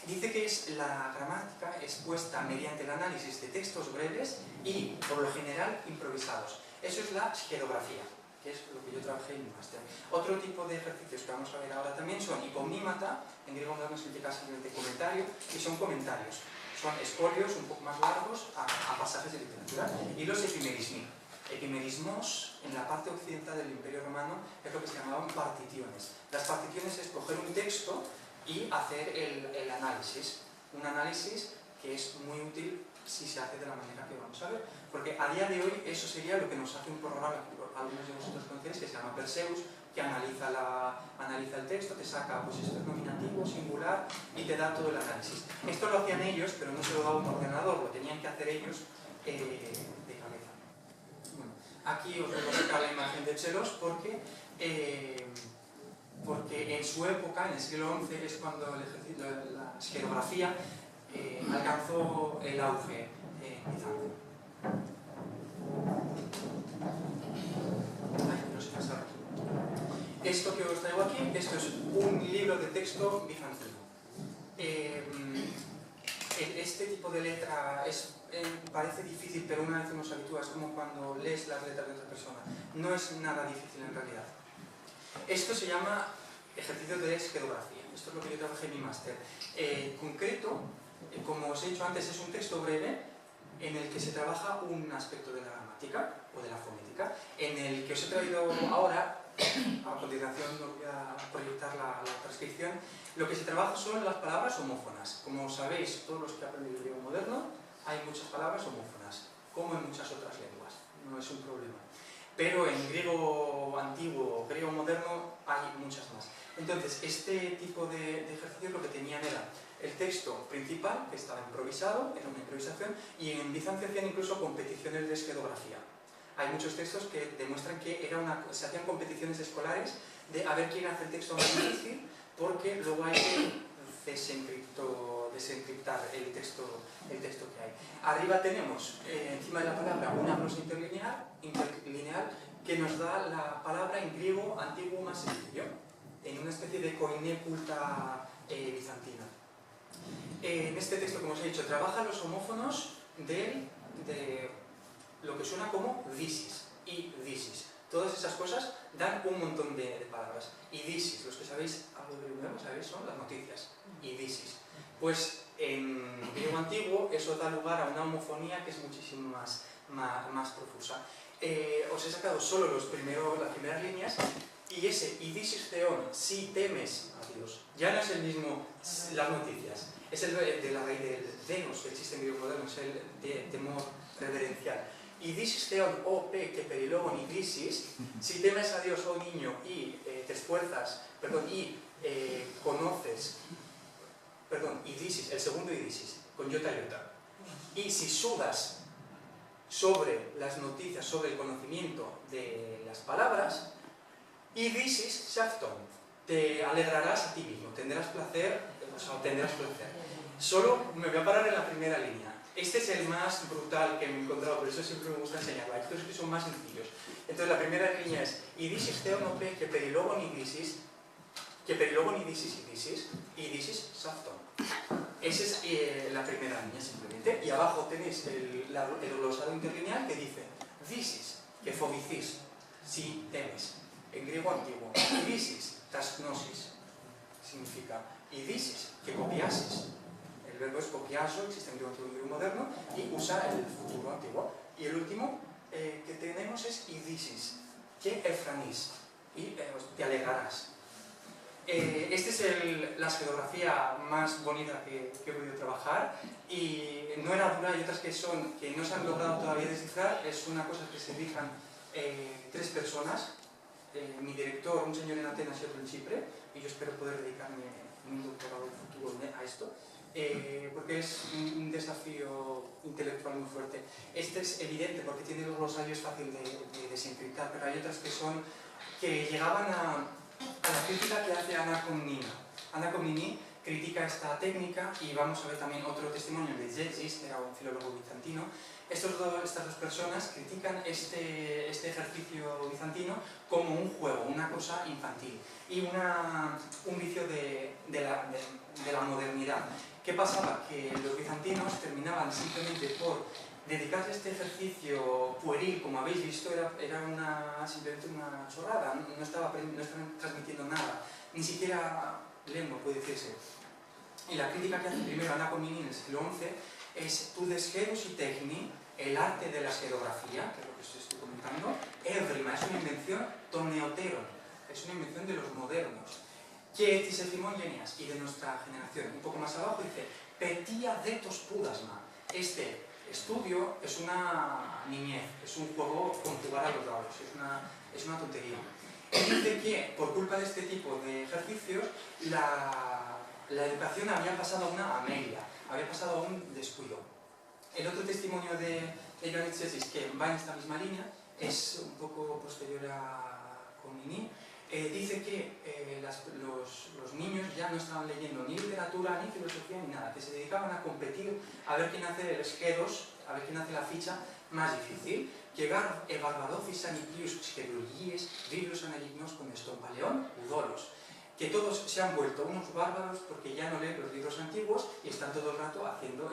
Dice que es la gramática expuesta mediante el análisis de textos breves y, por lo general, improvisados. Eso es la geografía, que es lo que yo trabajé en mi máster. Otro tipo de ejercicios que vamos a ver ahora también son hipomnímata, en griego moderno significa simplemente comentario, y son comentarios. Son espolios un poco más largos a pasajes de literatura. Y los epimerismi. Epimerismos, en la parte occidental del Imperio Romano, es lo que se llamaban particiones. Las particiones es coger un texto y hacer el análisis. Un análisis que es muy útil si se hace de la manera que vamos a ver. Porque a día de hoy eso sería lo que nos hace un programa que algunos de vosotros conocéis, que se llama Perseus, que analiza el texto, te saca pues esto es nominativo, singular, y te da todo el análisis. Esto lo hacían ellos, pero no se lo daba un ordenador, lo tenían que hacer ellos de cabeza. Bueno, aquí os voy a sacar la imagen de Pselos porque en su época, en el siglo XI, es cuando la geografía alcanzó el auge bizantino. Esto que os traigo aquí, esto es un libro de texto bizantino. Este tipo de letra parece difícil, pero una vez uno se habitúa, es como cuando lees las letras de otra persona. No es nada difícil en realidad. Esto se llama ejercicio de geografía. Esto es lo que yo trabajé en mi máster. En concreto, como os he dicho antes, es un texto breve en el que se trabaja un aspecto de la gramática o de la fonética, en el que os he traído ahora. A continuación os voy a proyectar la transcripción. Lo que se trabaja son las palabras homófonas. Como sabéis, todos los que aprenden el griego moderno, hay muchas palabras homófonas, como en muchas otras lenguas. No es un problema. Pero en griego antiguo o griego moderno hay muchas más. Entonces, este tipo de ejercicios lo que tenían era el texto principal, que estaba improvisado, era una improvisación, y en Bizancio hacían incluso competiciones de geografía. Hay muchos textos que demuestran que se hacían competiciones escolares de a ver quién hace el texto más difícil, porque luego hay que desencriptar el texto que hay. Arriba tenemos, encima de la palabra, una prosa interlineal que nos da la palabra en griego antiguo más sencillo. en una especie de koiné culta bizantina. En este texto, como os he dicho, trabaja los homófonos de lo que suena como disis y disis. Todas esas cosas dan un montón de palabras. Y disis, los que sabéis algo de griego, sabéis, son las noticias. Y disis. Pues en griego antiguo eso da lugar a una homofonía que es muchísimo más profusa. Os he sacado solo las primeras líneas, y ese idisis theon, si temes a Dios, ya no es el mismo las noticias, es el de la raíz del denos que existe en griego moderno, es el de temor reverencial. Idisis theon, o pe, que perilogon idisis, si temes a Dios, oh niño, y te esfuerzas, conoces, idisis, el segundo idisis, con iota iota, y si sudas sobre las noticias, sobre el conocimiento de las palabras, idisis shafton, te alegrarás a ti mismo, tendrás placer, obtendrás placer. Solo me voy a parar en la primera línea. Este es el más brutal que me he encontrado, por eso siempre me gusta enseñarlo. Hay otros que son más sencillos. Entonces la primera línea es idisis theonope, que perilogon idisis idisis shafton. Esa es la primera línea simplemente. Y abajo tenéis el glosado interlineal que dice disis, que fobicis, si temes. En griego antiguo, idisis, tasgnosis, significa idisis, que copiases. El verbo es copiaso, existe en griego antiguo y griego moderno, y usa el futuro antiguo. Y el último que tenemos es idisis, que efranís, y te alegrarás. Esta es la esquedografía más bonita que he podido trabajar, y no era dura, y otras que no se han logrado todavía descifrar. Es una cosa que se fijan 3 personas, mi director, un señor en Atenas y otro en Chipre, y yo espero poder dedicarme un doctorado futuro a esto, porque es un desafío intelectual muy fuerte. Este es evidente porque tiene los glosarios fácil de desencriptar, pero hay otras que llegaban a la crítica que hace Anna Komnene. Anna Komnene critica esta técnica, y vamos a ver también otro testimonio de Gelgis, que era un filólogo bizantino. Estas dos personas critican este ejercicio bizantino como un juego, una cosa infantil y un vicio de la modernidad. ¿Qué pasaba? Que los bizantinos terminaban simplemente por dedicarse a este ejercicio pueril, como habéis visto, era simplemente una chorrada, no estaban transmitiendo nada, ni siquiera lengua, puede decirse. Y la crítica que hace primero Anna Komnene en el siglo XI es tu desgedos y techni, el arte de la esquedografía, que es lo que os estoy comentando. Evrima es una invención toneoteron, es una invención de los modernos, que Tisefimón Genias, y de nuestra generación. Un poco más abajo dice petia detos pudasma. Este estudio es una niñez, es un juego con jugar a los dados, es una tontería. Y dice que por culpa de este tipo de ejercicios la educación había pasado a una amelia, había pasado a un descuido. El otro testimonio de Ioannis Gelgis, que va en esta misma línea, es un poco posterior a Komnene. Dice que los niños ya no estaban leyendo ni literatura, ni filosofía, ni nada, que se dedicaban a competir a ver quién hace el schedos, a ver quién hace la ficha más difícil, que barbarophis aniplius schedulgies, virus analignos con estompaleón, udolos, que todos se han vuelto unos bárbaros porque ya no leen los libros antiguos y están todo el rato haciendo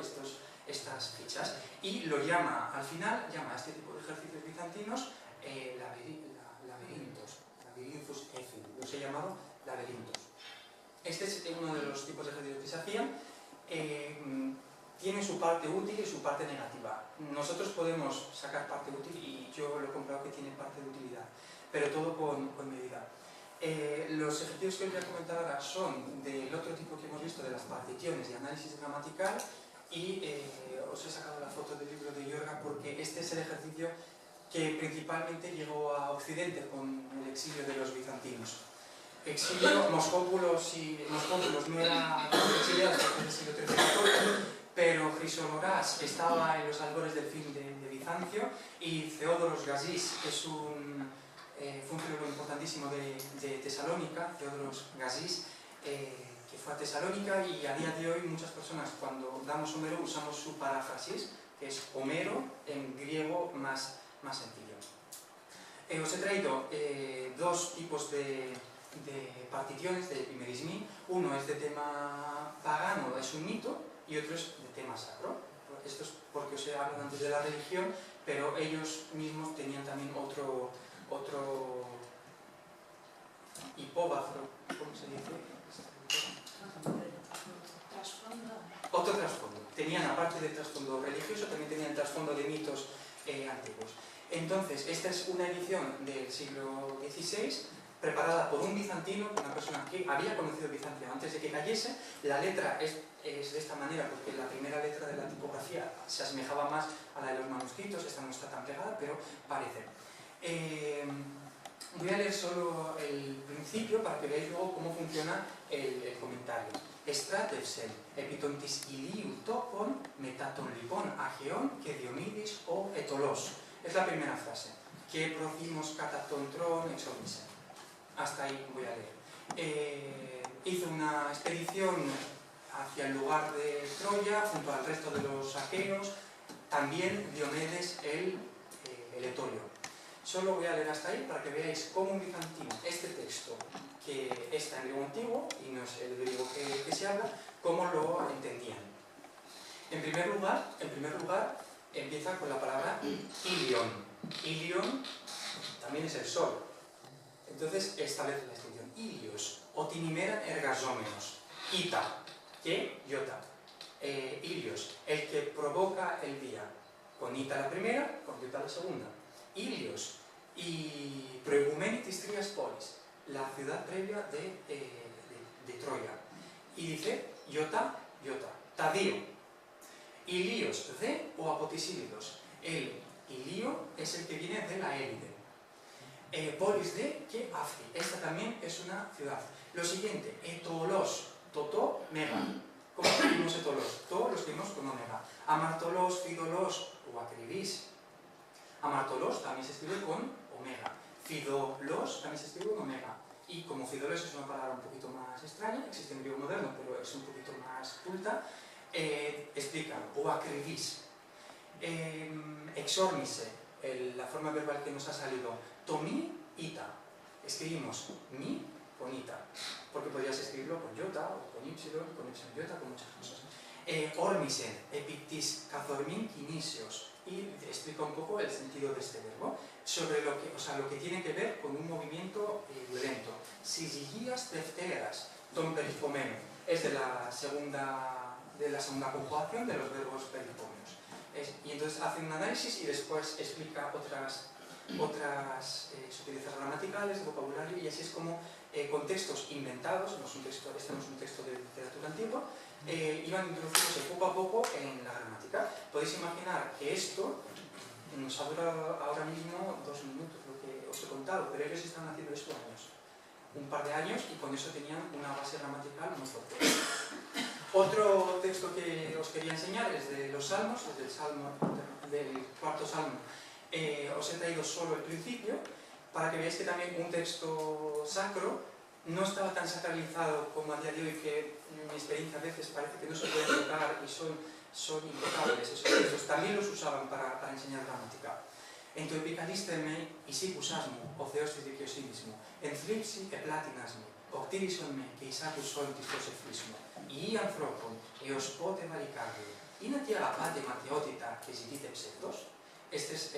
estas fichas, y lo llama, al final, llama a este tipo de ejercicios bizantinos laberintos, labyrinthus efin, los he llamado laberintos. Este es uno de los tipos de ejercicios que se hacían. Tiene su parte útil y su parte negativa. Nosotros podemos sacar parte útil, y yo lo he comprobado que tiene parte de utilidad, pero todo con medida. Los ejercicios que os voy a comentar ahora son del otro tipo que hemos visto, de las particiones y análisis gramatical, y os he sacado la foto del libro de Yorga porque este es el ejercicio que principalmente llegó a Occidente con el exilio de los bizantinos. Exilio, Moscópulos no era exiliado desde el siglo XIII, pero Chrysoloras estaba en los albores del fin de Bizancio, y Theodoros Gazis, que fue un filólogo importantísimo de Tesalónica, Theodoros Gazis, que fue a Tesalónica, y a día de hoy muchas personas cuando damos Homero usamos su paráfrasis, que es Homero en griego más sencillo. Os he traído 2 tipos de particiones de epimerismi. Uno es de tema pagano, es un mito, y otro es de tema sacro. Esto es porque os he hablado antes de la religión, pero ellos mismos tenían también otro hipóbafro, ¿cómo se dice? Otro trasfondo. Tenían, aparte del trasfondo religioso, también tenían el trasfondo de mitos antiguos. Entonces, esta es una edición del siglo XVI, preparada por un bizantino, una persona que había conocido Bizancio antes de que cayese. La letra es de esta manera porque la primera letra de la tipografía se asemejaba más a la de los manuscritos. Esta no está tan pegada, pero parece. Voy a leer solo el principio para que veáis luego cómo funciona el comentario. Stratevsen, epitontis iliu topon, metaton lipon ageon, que Diomedes o etolos. Es la primera frase. Que procimos catatontron exomisen. Hasta ahí voy a leer. Hizo una expedición hacia el lugar de Troya junto al resto de los aqueos, también Diomedes el etolio. Solo voy a leer hasta ahí para que veáis cómo un bizantino, este texto que está en griego antiguo y no es el griego que se habla, cómo lo entendían. En primer lugar empieza con la palabra ilion. Ilion también es el sol. Entonces establece la distinción. Ilios, otinimeran ergasómenos. Ita, que iota. Ilios, el que provoca el día. Con ita la primera, con iota la segunda. Ilios y proegumenitis trias polis, la ciudad previa de Troya. Y dice iota, iota. Tadío. Ilios de o apotisílidos. El ilio es el que viene de la élide. Polis de que Afri. Esta también es una ciudad. Lo siguiente, etolos, totó, mega. ¿Cómo escribimos etolos? To lo escribimos con omega. Amartolos, fidolos o acribis. Amartolos también se escribe con omega. Fidolos también se escribe con omega. Y como fidolos es una palabra un poquito más extraña, existe en griego moderno, pero es un poquito más culta, explica o acribis. Exormise, la forma verbal que nos ha salido, tomi, ita. Escribimos mi con ita, porque podrías escribirlo con iota, o con ipsilon, con epsilon iota, con muchas cosas. Ormisen, epictis, cazormin, kinesios. Y explica un poco el sentido de este verbo, sobre lo que tiene que ver con un movimiento violento. Sisigías tefteras, don perifomeno. Es de la segunda conjugación de los verbos perifómenos. Y entonces hace un análisis y después explica otras sutilezas gramaticales, de vocabulario, y así es como con textos inventados, este no es un texto de literatura antigua, iban introduciéndose poco a poco en la gramática. Podéis imaginar que esto nos ha durado ahora mismo 2 minutos, lo que os he contado, pero ellos están haciendo esto años, un par de años, y con eso tenían una base gramatical muy fuerte. Otro texto que os quería enseñar es de los Salmos, del cuarto Salmo. Os he traído solo el principio, para que veáis que también un texto sacro no estaba tan sacralizado como a día de hoy, que en mi experiencia a veces parece que no se pueden tocar y son intocables esos textos. También los usaban para enseñar gramática. En tu epicalisteme isipusasmo, oceostis dikiosimismo, en thripsi e platinasmo, octirisonme que isacus soltis tosefismo, y anthropon, eos pote varicardio, inatia apate mateotita que sidite pseudos. Este es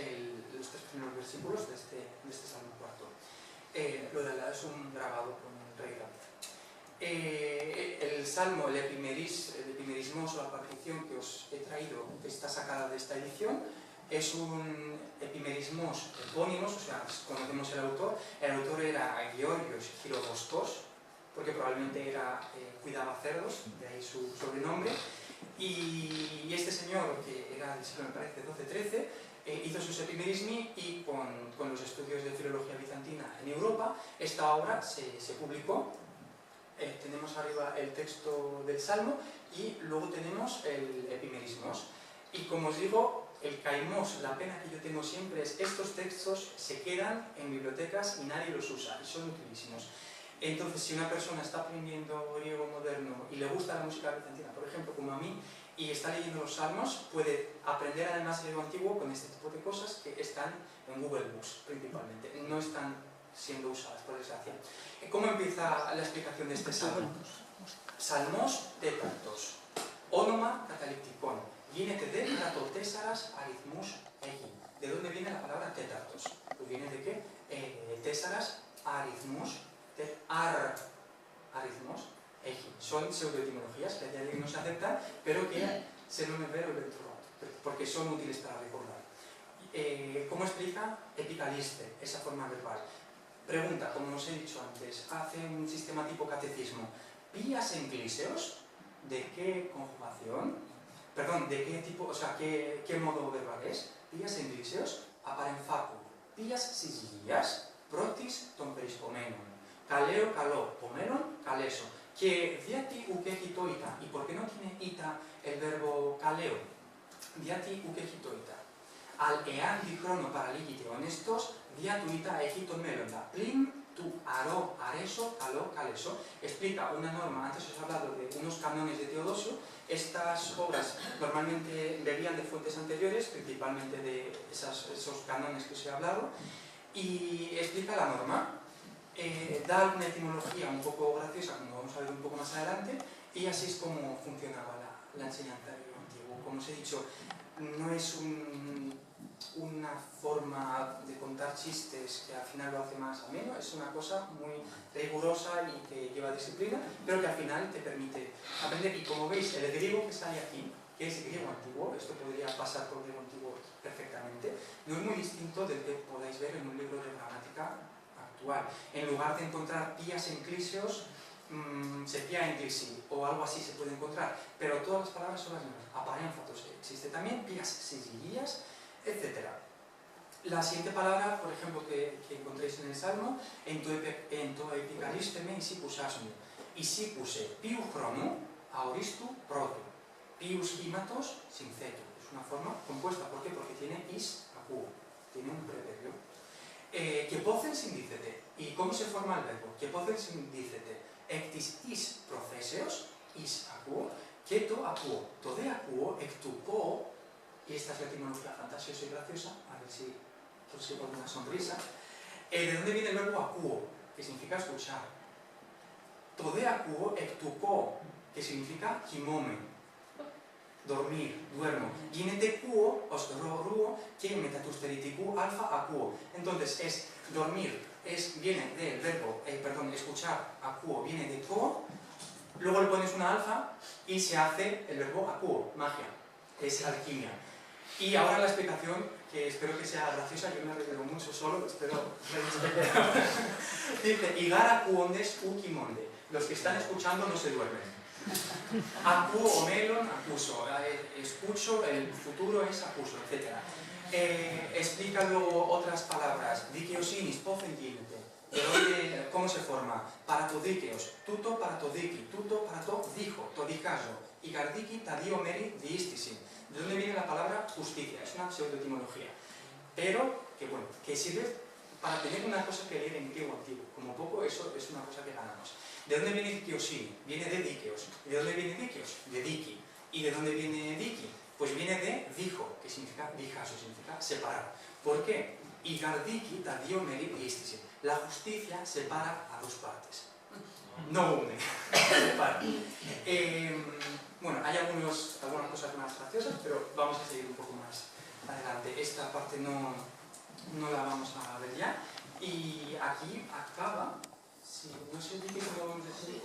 los 3 primeros versículos de este Salmo cuarto. Lo de la es un grabado con el rey David. El Salmo, el epimerismos o la partición que os he traído, que está sacada de esta edición, es un epimerismos epónimos, o sea, conocemos el autor. El autor era Georgios Girobostos, porque probablemente cuidaba cerdos, de ahí su sobrenombre. Y este señor, que era del siglo, me parece, 12-13, hizo sus epimerismi, y con los estudios de filología bizantina en Europa, esta obra se publicó. Tenemos arriba el texto del Salmo y luego tenemos el epimerismos. Y como os digo, el caimos, la pena que yo tengo siempre es estos textos se quedan en bibliotecas y nadie los usa, y son utilísimos. Entonces, si una persona está aprendiendo griego moderno y le gusta la música bizantina, por ejemplo, como a mí, y está leyendo los Salmos, puede aprender además griego antiguo con este tipo de cosas que están en Google Books principalmente. No están siendo usadas, por desgracia. ¿Cómo empieza la explicación de este salmo? Salmos τέταρτος. Όνομα καταληπτικών. Γίνεται δε κρατο 4 αριθμούς έχει. ¿De dónde viene la palabra τέταρτος? Pues viene de que 4 αριθμούς, αριθμός έχει. Son pseudoetimologías que a día de hoy no se aceptan, pero que se no me veo dentro, porque son útiles para recordar. ¿Cómo explica? Epicaliste, esa forma verbal. Pregunta, como os he dicho antes, hace un sistema tipo catecismo. ¿Pías enclíseos? ¿De qué conjugación? Perdón, ¿de qué tipo, o sea, qué modo verbal es? ¿Pías enclíseos? Aparenfacu. ¿Pías συζυγίας? Πρώτης των περισπομένων. Καλέο, καλό. Πομένων, καλέσο. Que diati ukejito ita. ¿Y por qué no tiene ita el verbo kaleo? Diati ukejito ita. Al ean dichrono paralígite honestos, diatu ita ejito melonda. Plin tu aro, areso, caló, caleso. Explica una norma. Antes os he hablado de unos canones de Teodosio. Estas obras normalmente bebían de fuentes anteriores, principalmente de esos canones que os he hablado. Y explica la norma. Da una etimología un poco graciosa, como vamos a ver un poco más adelante, y así es como funcionaba la enseñanza del griego antiguo. Como os he dicho, no es una forma de contar chistes que al final lo hace más ameno, es una cosa muy rigurosa y que lleva disciplina, pero que al final te permite aprender. Y como veis, el griego que sale aquí, que es griego antiguo, esto podría pasar por griego antiguo perfectamente, no es muy distinto del que podáis ver en un libro de gramática actual. En lugar de encontrar pías enclíseos, se pía enclisi o algo así se puede encontrar, pero todas las palabras son las mismas. Aparénfatos existe también, pías sisigías, etc. La siguiente palabra, por ejemplo, que encontréis en el Salmo, en to epicalísteme isipusasmu. Isipuse piu chromu aoristu proto. Pius hímatos sinceto. Es una forma compuesta. ¿Por qué? Porque tiene is acu. Tiene un preverbio. Que pocen sindícete. ¿Y cómo se forma el verbo? Que pocen sindícete. Ectis is proceseos, is acuo, keto acuo. Tode acuo, ectupo. Y esta es la etimología fantasiosa y graciosa, a ver si consigo una sonrisa. ¿De dónde viene el verbo acuo? Que significa escuchar. Tode acuo, ectupo, que significa kimome, dormir, duermo. Ginete cuo, osruo, que metatusteriticú, alfa acuo. Entonces es dormir, viene del verbo, escuchar, acuo, viene de cuo, luego le pones una alfa y se hace el verbo acuo, magia, es alquimia. Y ahora la explicación, que espero que sea graciosa, yo me refiero mucho solo, espero dice, igara cuondes ukimonde. Los que están escuchando no se duermen. Acuo o melon, acuso. Escucho, el futuro es acuso, etc. Explica luego otras palabras. Dikeosinis, pofenginete. ¿Cómo se forma? Paratodikeos. Tuto paratodiki. Tuto parato dijo. Todikazo. Igardiki tadio meri diistisin. ¿De dónde viene la palabra justicia? Es una pseudoetimología. Pero, que sirve para tener una cosa que leer en griego antiguo. Como poco, eso es una cosa que ganamos. ¿De dónde viene dikeosini? Viene de dikeos. ¿De dónde viene dikeos? De diki. ¿Y de dónde viene diki? Pues viene de dijo, que significa dijaso, significa separar. ¿Por qué? Igardiki tadio meri diistisin. La justicia separa a dos partes. No une, separa. Bueno, hay algunas cosas más graciosas, pero vamos a seguir un poco más adelante. Esta parte no la vamos a ver ya. Y aquí acaba, si no sé qué lo vamos a decir.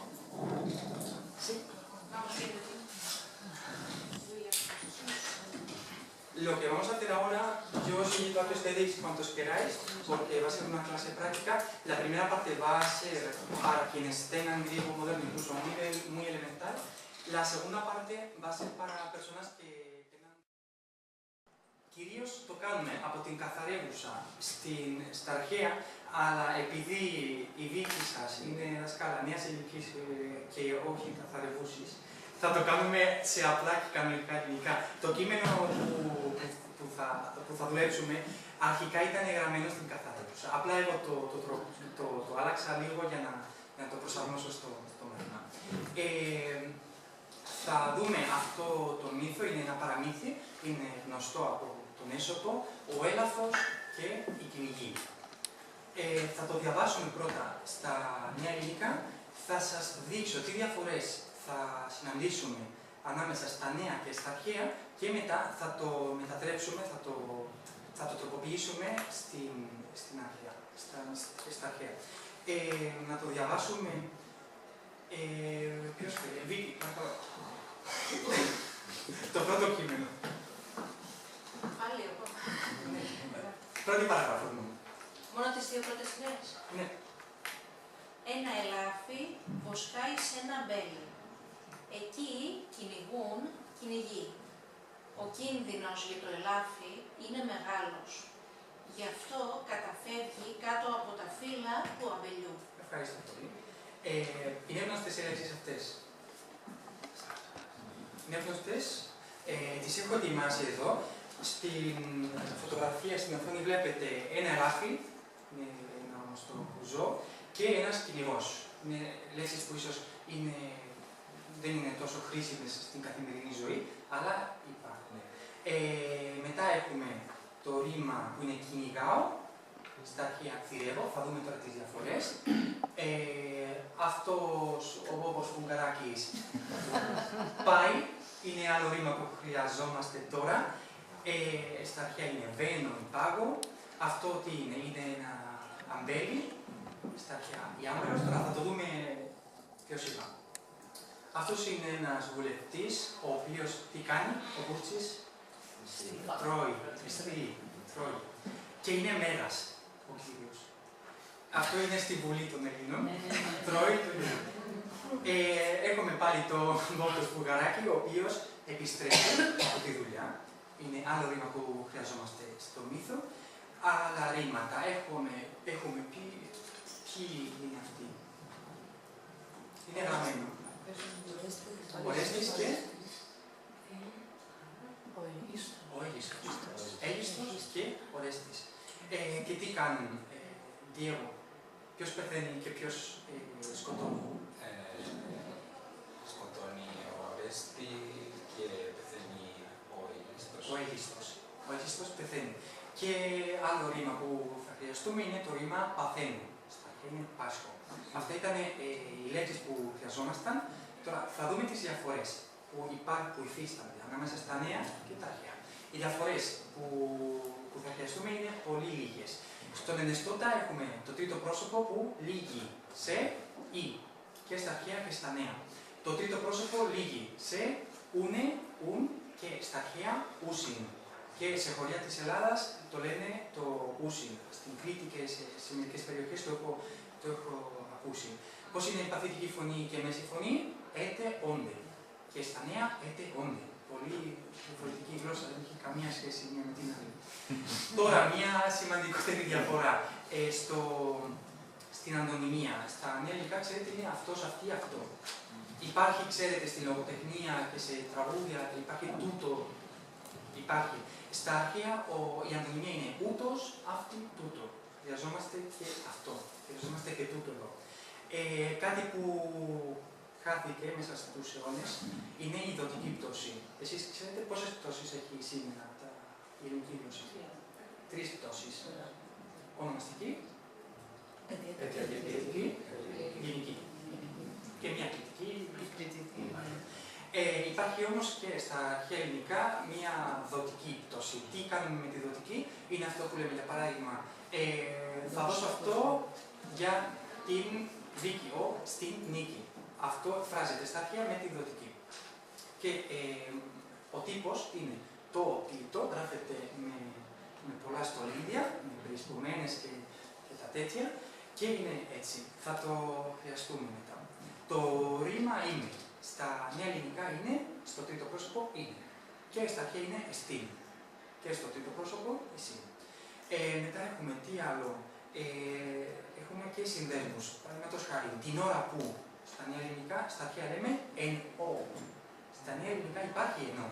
¿Sí? Lo que vamos a hacer ahora, yo os invito a que os quedéis cuantos queráis, porque va a ser una clase práctica. La primera parte va a ser para quienes tengan griego moderno, incluso a un nivel muy elemental. La segunda parte va a ser para personas que tengan... Κυρίως το κάνουμε από την καθαρεύουσα στα αρχαία, αλλά επειδή η δίκη σας είναι δασκάλα νέας ηλικίας και όχι καθαρευούσης, θα το κάνουμε σε απλά και κανονικά ελληνικά. Το κείμενο που θα δουλέψουμε αρχικά ήταν γραμμένο στην καθαρεύουσα. Απλά εγώ το άλλαξα λίγο για να το προσαρμόσω στο μάθημα. Θα δούμε αυτό το μύθο, είναι ένα παραμύθι, είναι γνωστό από τον Έσοπο, ο έλαφος και η κυνηγή. Θα το διαβάσουμε πρώτα στα νέα ελληνικά. Θα σας δείξω τι διαφορές θα συναντήσουμε ανάμεσα στα νέα και στα αρχαία και μετά θα το μετατρέψουμε, θα το τροποποιήσουμε στην αρχαία, στα αρχαία. Να το διαβάσουμε. Ποιος θέλει, Βίκη, παρακαλώ. Το πρώτο κείμενο. Πάλι εγώ. Πρώτη παράγραφο. Μόνο τις δύο πρώτες σειρές. Ναι. Ένα ελάφι βοσκάει σε ένα μπέλι. Εκεί κυνηγούν κυνηγοί. Ο κίνδυνος για το ελάφι είναι μεγάλος. Γι' αυτό καταφεύγει κάτω από τα φύλλα του αμπελιού. Ευχαριστώ πολύ. Είναι γνωστές οι λέξεις αυτές. Είναι γνωστές. Τις έχω ετοιμάσει εδώ. Στην φωτογραφία στην οθόνη βλέπετε ένα ελάφι, είναι ένα γνωστό ζώο, και ένας κυνηγός. Είναι λέξεις που ίσως δεν είναι τόσο χρήσιμες στην καθημερινή ζωή, αλλά υπάρχουν. Μετά έχουμε το ρήμα που είναι κυνηγάω, στα αρχαία θηρεύω, θα δούμε τώρα τις διαφορές. Αυτός ο Μπόμπος Φουγγαράκης πάει, είναι άλλο ρήμα που χρειαζόμαστε τώρα. Στα αρχαία είναι βαίνο ή πάγο. Αυτό τι είναι, είναι ένα αμπέλι. Στα αρχαία η άμμερος, τώρα θα το δούμε πιο σιγά. Αυτός είναι ένας βουλευτής, ο οποίος τι κάνει, ο Μπούρτσης, τρώει, τρώει. Και είναι μέγας ο κύριος. Αυτό είναι στη Βουλή των Ελλήνων. Τρώει το Ελλήνων. Έχουμε πάλι το Μπόμπο Φουγγαράκη, ο οποίος επιστρέφει από τη δουλειά. Είναι άλλο ρήμα που χρειαζόμαστε στο μύθο. Άλλα ρήματα έχουμε πει ποιοι είναι αυτοί. Είναι γραμμένο. Ο Ορέστης και ο Αίγιστος και ο Ορέστης. Και τι κάνουν, Διέγο, ποιος πεθαίνει και ποιος σκοτώνει. Σκοτώνει ο Ορέστη και πεθαίνει ο Αίγιστος. Ο Αίγιστος πεθαίνει. Και άλλο ρήμα που θα χρειαστούμε είναι το ρήμα παθαίνω. Στα αρχαία είναι Πάσχο. Αυτά ήταν οι λέξεις που χρειαζόμασταν. Τώρα θα δούμε τις διαφορές που υφίστανται ανάμεσα στα νέα και τα αρχαία. Οι διαφορές που θα χρειαστούμε είναι πολύ λίγες. Στον ενεστώτα έχουμε το τρίτο πρόσωπο που λύγει σε «η» και στα αρχαία και στα νέα. Το τρίτο πρόσωπο λύγει σε «ούνε», «ουν» και στα αρχαία «ούσιν». Και σε χωριά της Ελλάδας το λένε το «ούσιν». Στην Κρήτη και σε μερικές περιοχές το έχω ακούσει. Πώς είναι η παθητική φωνή και η μέση φωνή, «έτε», «όντε». Και στα νέα, «έτε», «όντε». Πολύ διαφορετική γλώσσα, δεν έχει καμία σχέση μία με την άλλη. Τώρα, μία σημαντικότερη διαφορά. Στην αντωνυμία. Στα νέα ελληνικά, ξέρετε, είναι αυτός, αυτή, αυτό. Υπάρχει, ξέρετε, στην λογοτεχνία και σε τραγούδια, υπάρχει τούτο. Υπάρχει. Στα αρχαία, η αντωνυμία είναι ούτος, αυτή, τούτο. Χρειαζόμαστε και αυτό. Χρειαζόμαστε και τούτο εδώ. Κάτι που χάθηκε μέσα στους αιώνες είναι η δοτική πτώση. Εσείς ξέρετε πόσες πτώσεις έχει σήμερα η ελληνική γλώσσα? 3 πτώσεις. Ονομαστική, αιτιατική, γενική. Και μια κριτική. Υπάρχει όμως και στα αρχαία ελληνικά μια δοτική πτώση. Τι κάνουμε με τη δοτική? Είναι αυτό που λέμε, για παράδειγμα, θα δώσω αυτό για την δίκαιο στην νίκη. Αυτό εκφράζεται στα αρχαία με τη δοτική. Και ο τύπος είναι το τίτο, γράφεται με πολλά στολίδια, με περισπωμένες και τα τέτοια, και είναι έτσι. Θα το χρειαστούμε μετά. Το ρήμα είναι. Στα νέα ελληνικά είναι, στο τρίτο πρόσωπο είναι. Και στα αρχαία είναι εστίν. Και στο τρίτο πρόσωπο εσύ. Μετά έχουμε τι άλλο. Έχουμε και συνδέσμους. Παραδείγματος χάρη, την ώρα που. Στα νέα ελληνικά, στα αρχαία λέμε εν ο. Στα νέα ελληνικά υπάρχει εν ο.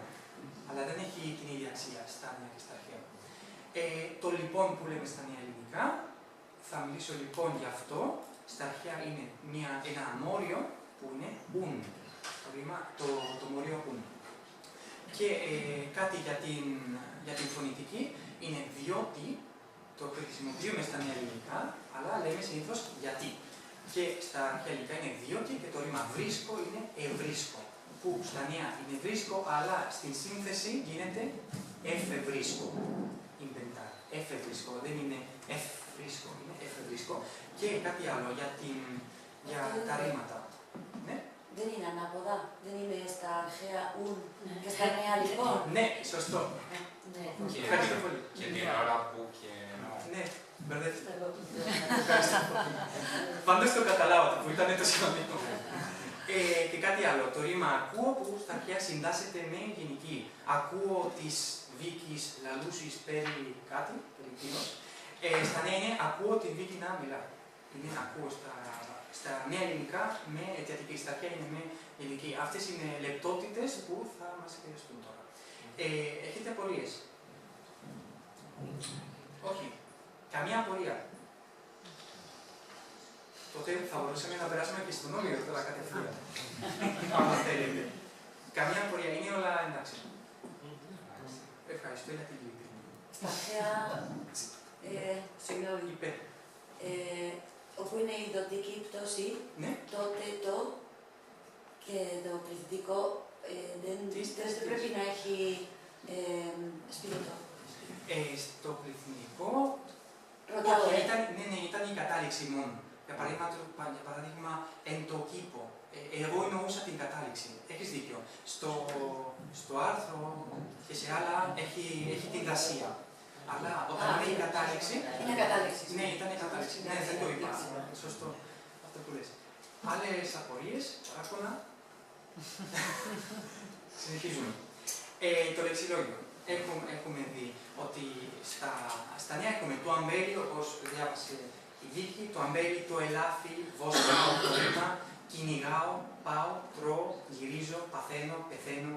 Αλλά δεν έχει την ίδια αξία στα νέα και στα αρχαία. Το λοιπόν που λέμε στα νέα ελληνικά, θα μιλήσω λοιπόν για αυτό. Στα αρχαία είναι ένα μόριο που είναι ουν. Το ρήμα, το μόριο ουν. Και κάτι για την φωνητική είναι διότι Το χρησιμοποιούμε στα νέα ελληνικά, αλλά λέμε συνήθως γιατί. Και στα αρχαία ελληνικά είναι διότι και το ρήμα βρίσκω είναι ευρίσκω. Που στα νέα είναι βρίσκω, αλλά στην σύνθεση γίνεται εφευρίσκω. Inventare. Εφευρίσκω. Δεν είναι ευρίσκω, είναι εφευρίσκω. Και κάτι άλλο για τα ρήματα. Ναι. Δεν είναι ανάποδα, δεν είναι στα αρχαία ουν και στα νέα λοιπόν. Ναι, σωστό. Ναι. Ευχαριστώ πολύ. Και την ώρα που και ενώ. Ναι, μπερδεύτηκα. Ευχαριστώ πολύ. Πάντως το καταλάβω, που ήταν το σημαντικό. Και κάτι άλλο, το ρήμα ακούω που στα αρχαία συντάσσεται με γενική. Ακούω της Βίκης λαλούσης περί κάτι, περί τίνος. Στα νέα είναι ακούω τη Βίκη να μιλά. Είναι ακούω στα νέα ελληνικά με αιτιατική, στα αρχαία είναι με γενική. Αυτές είναι λεπτότητες που θα μας χρειαστούν τώρα. Έχετε απορίες? Όχι. Καμία απορία. Τότε θα μπορούσαμε να περάσουμε και στον Όμηρο τώρα κατευθείαν. Αν θέλετε. Καμία απορία. Είναι όλα εντάξει. Ευχαριστώ για την ειλικρίνεια. Στα αρχαία, συγγνώμη, Υπέρ. όπου είναι η δοτική πτώση, Ναι. τότε το και το πληθυντικό δεν πρέπει να έχει σπίρτο. Στο πληθυντικό Ρωτάω, ήταν η κατάληξη μόνο. Για παράδειγμα, εν το κήπο. Εγώ εννοούσα την κατάληξη. Έχεις δίκιο. Στο άρθρο και σε άλλα έχει την δασία. Αλλά όταν είναι η κατάληξη... Είναι κατάληξη. Ναι, ήταν η κατάληξη. Ναι, δεν το είπα. Σωστό. Αυτό που λες. Άλλες απορίες, παράπονα. Συνεχίζουμε. Το λεξιλόγιο. Έχουμε δει ότι στα νέα έχουμε το αμπέλι, όπως διάβασε η Βίκη, το αμπέλι, το ελάφι, βοσκάω, το ρήμα, κυνηγάω, πάω, τρώω, γυρίζω, παθαίνω, πεθαίνω.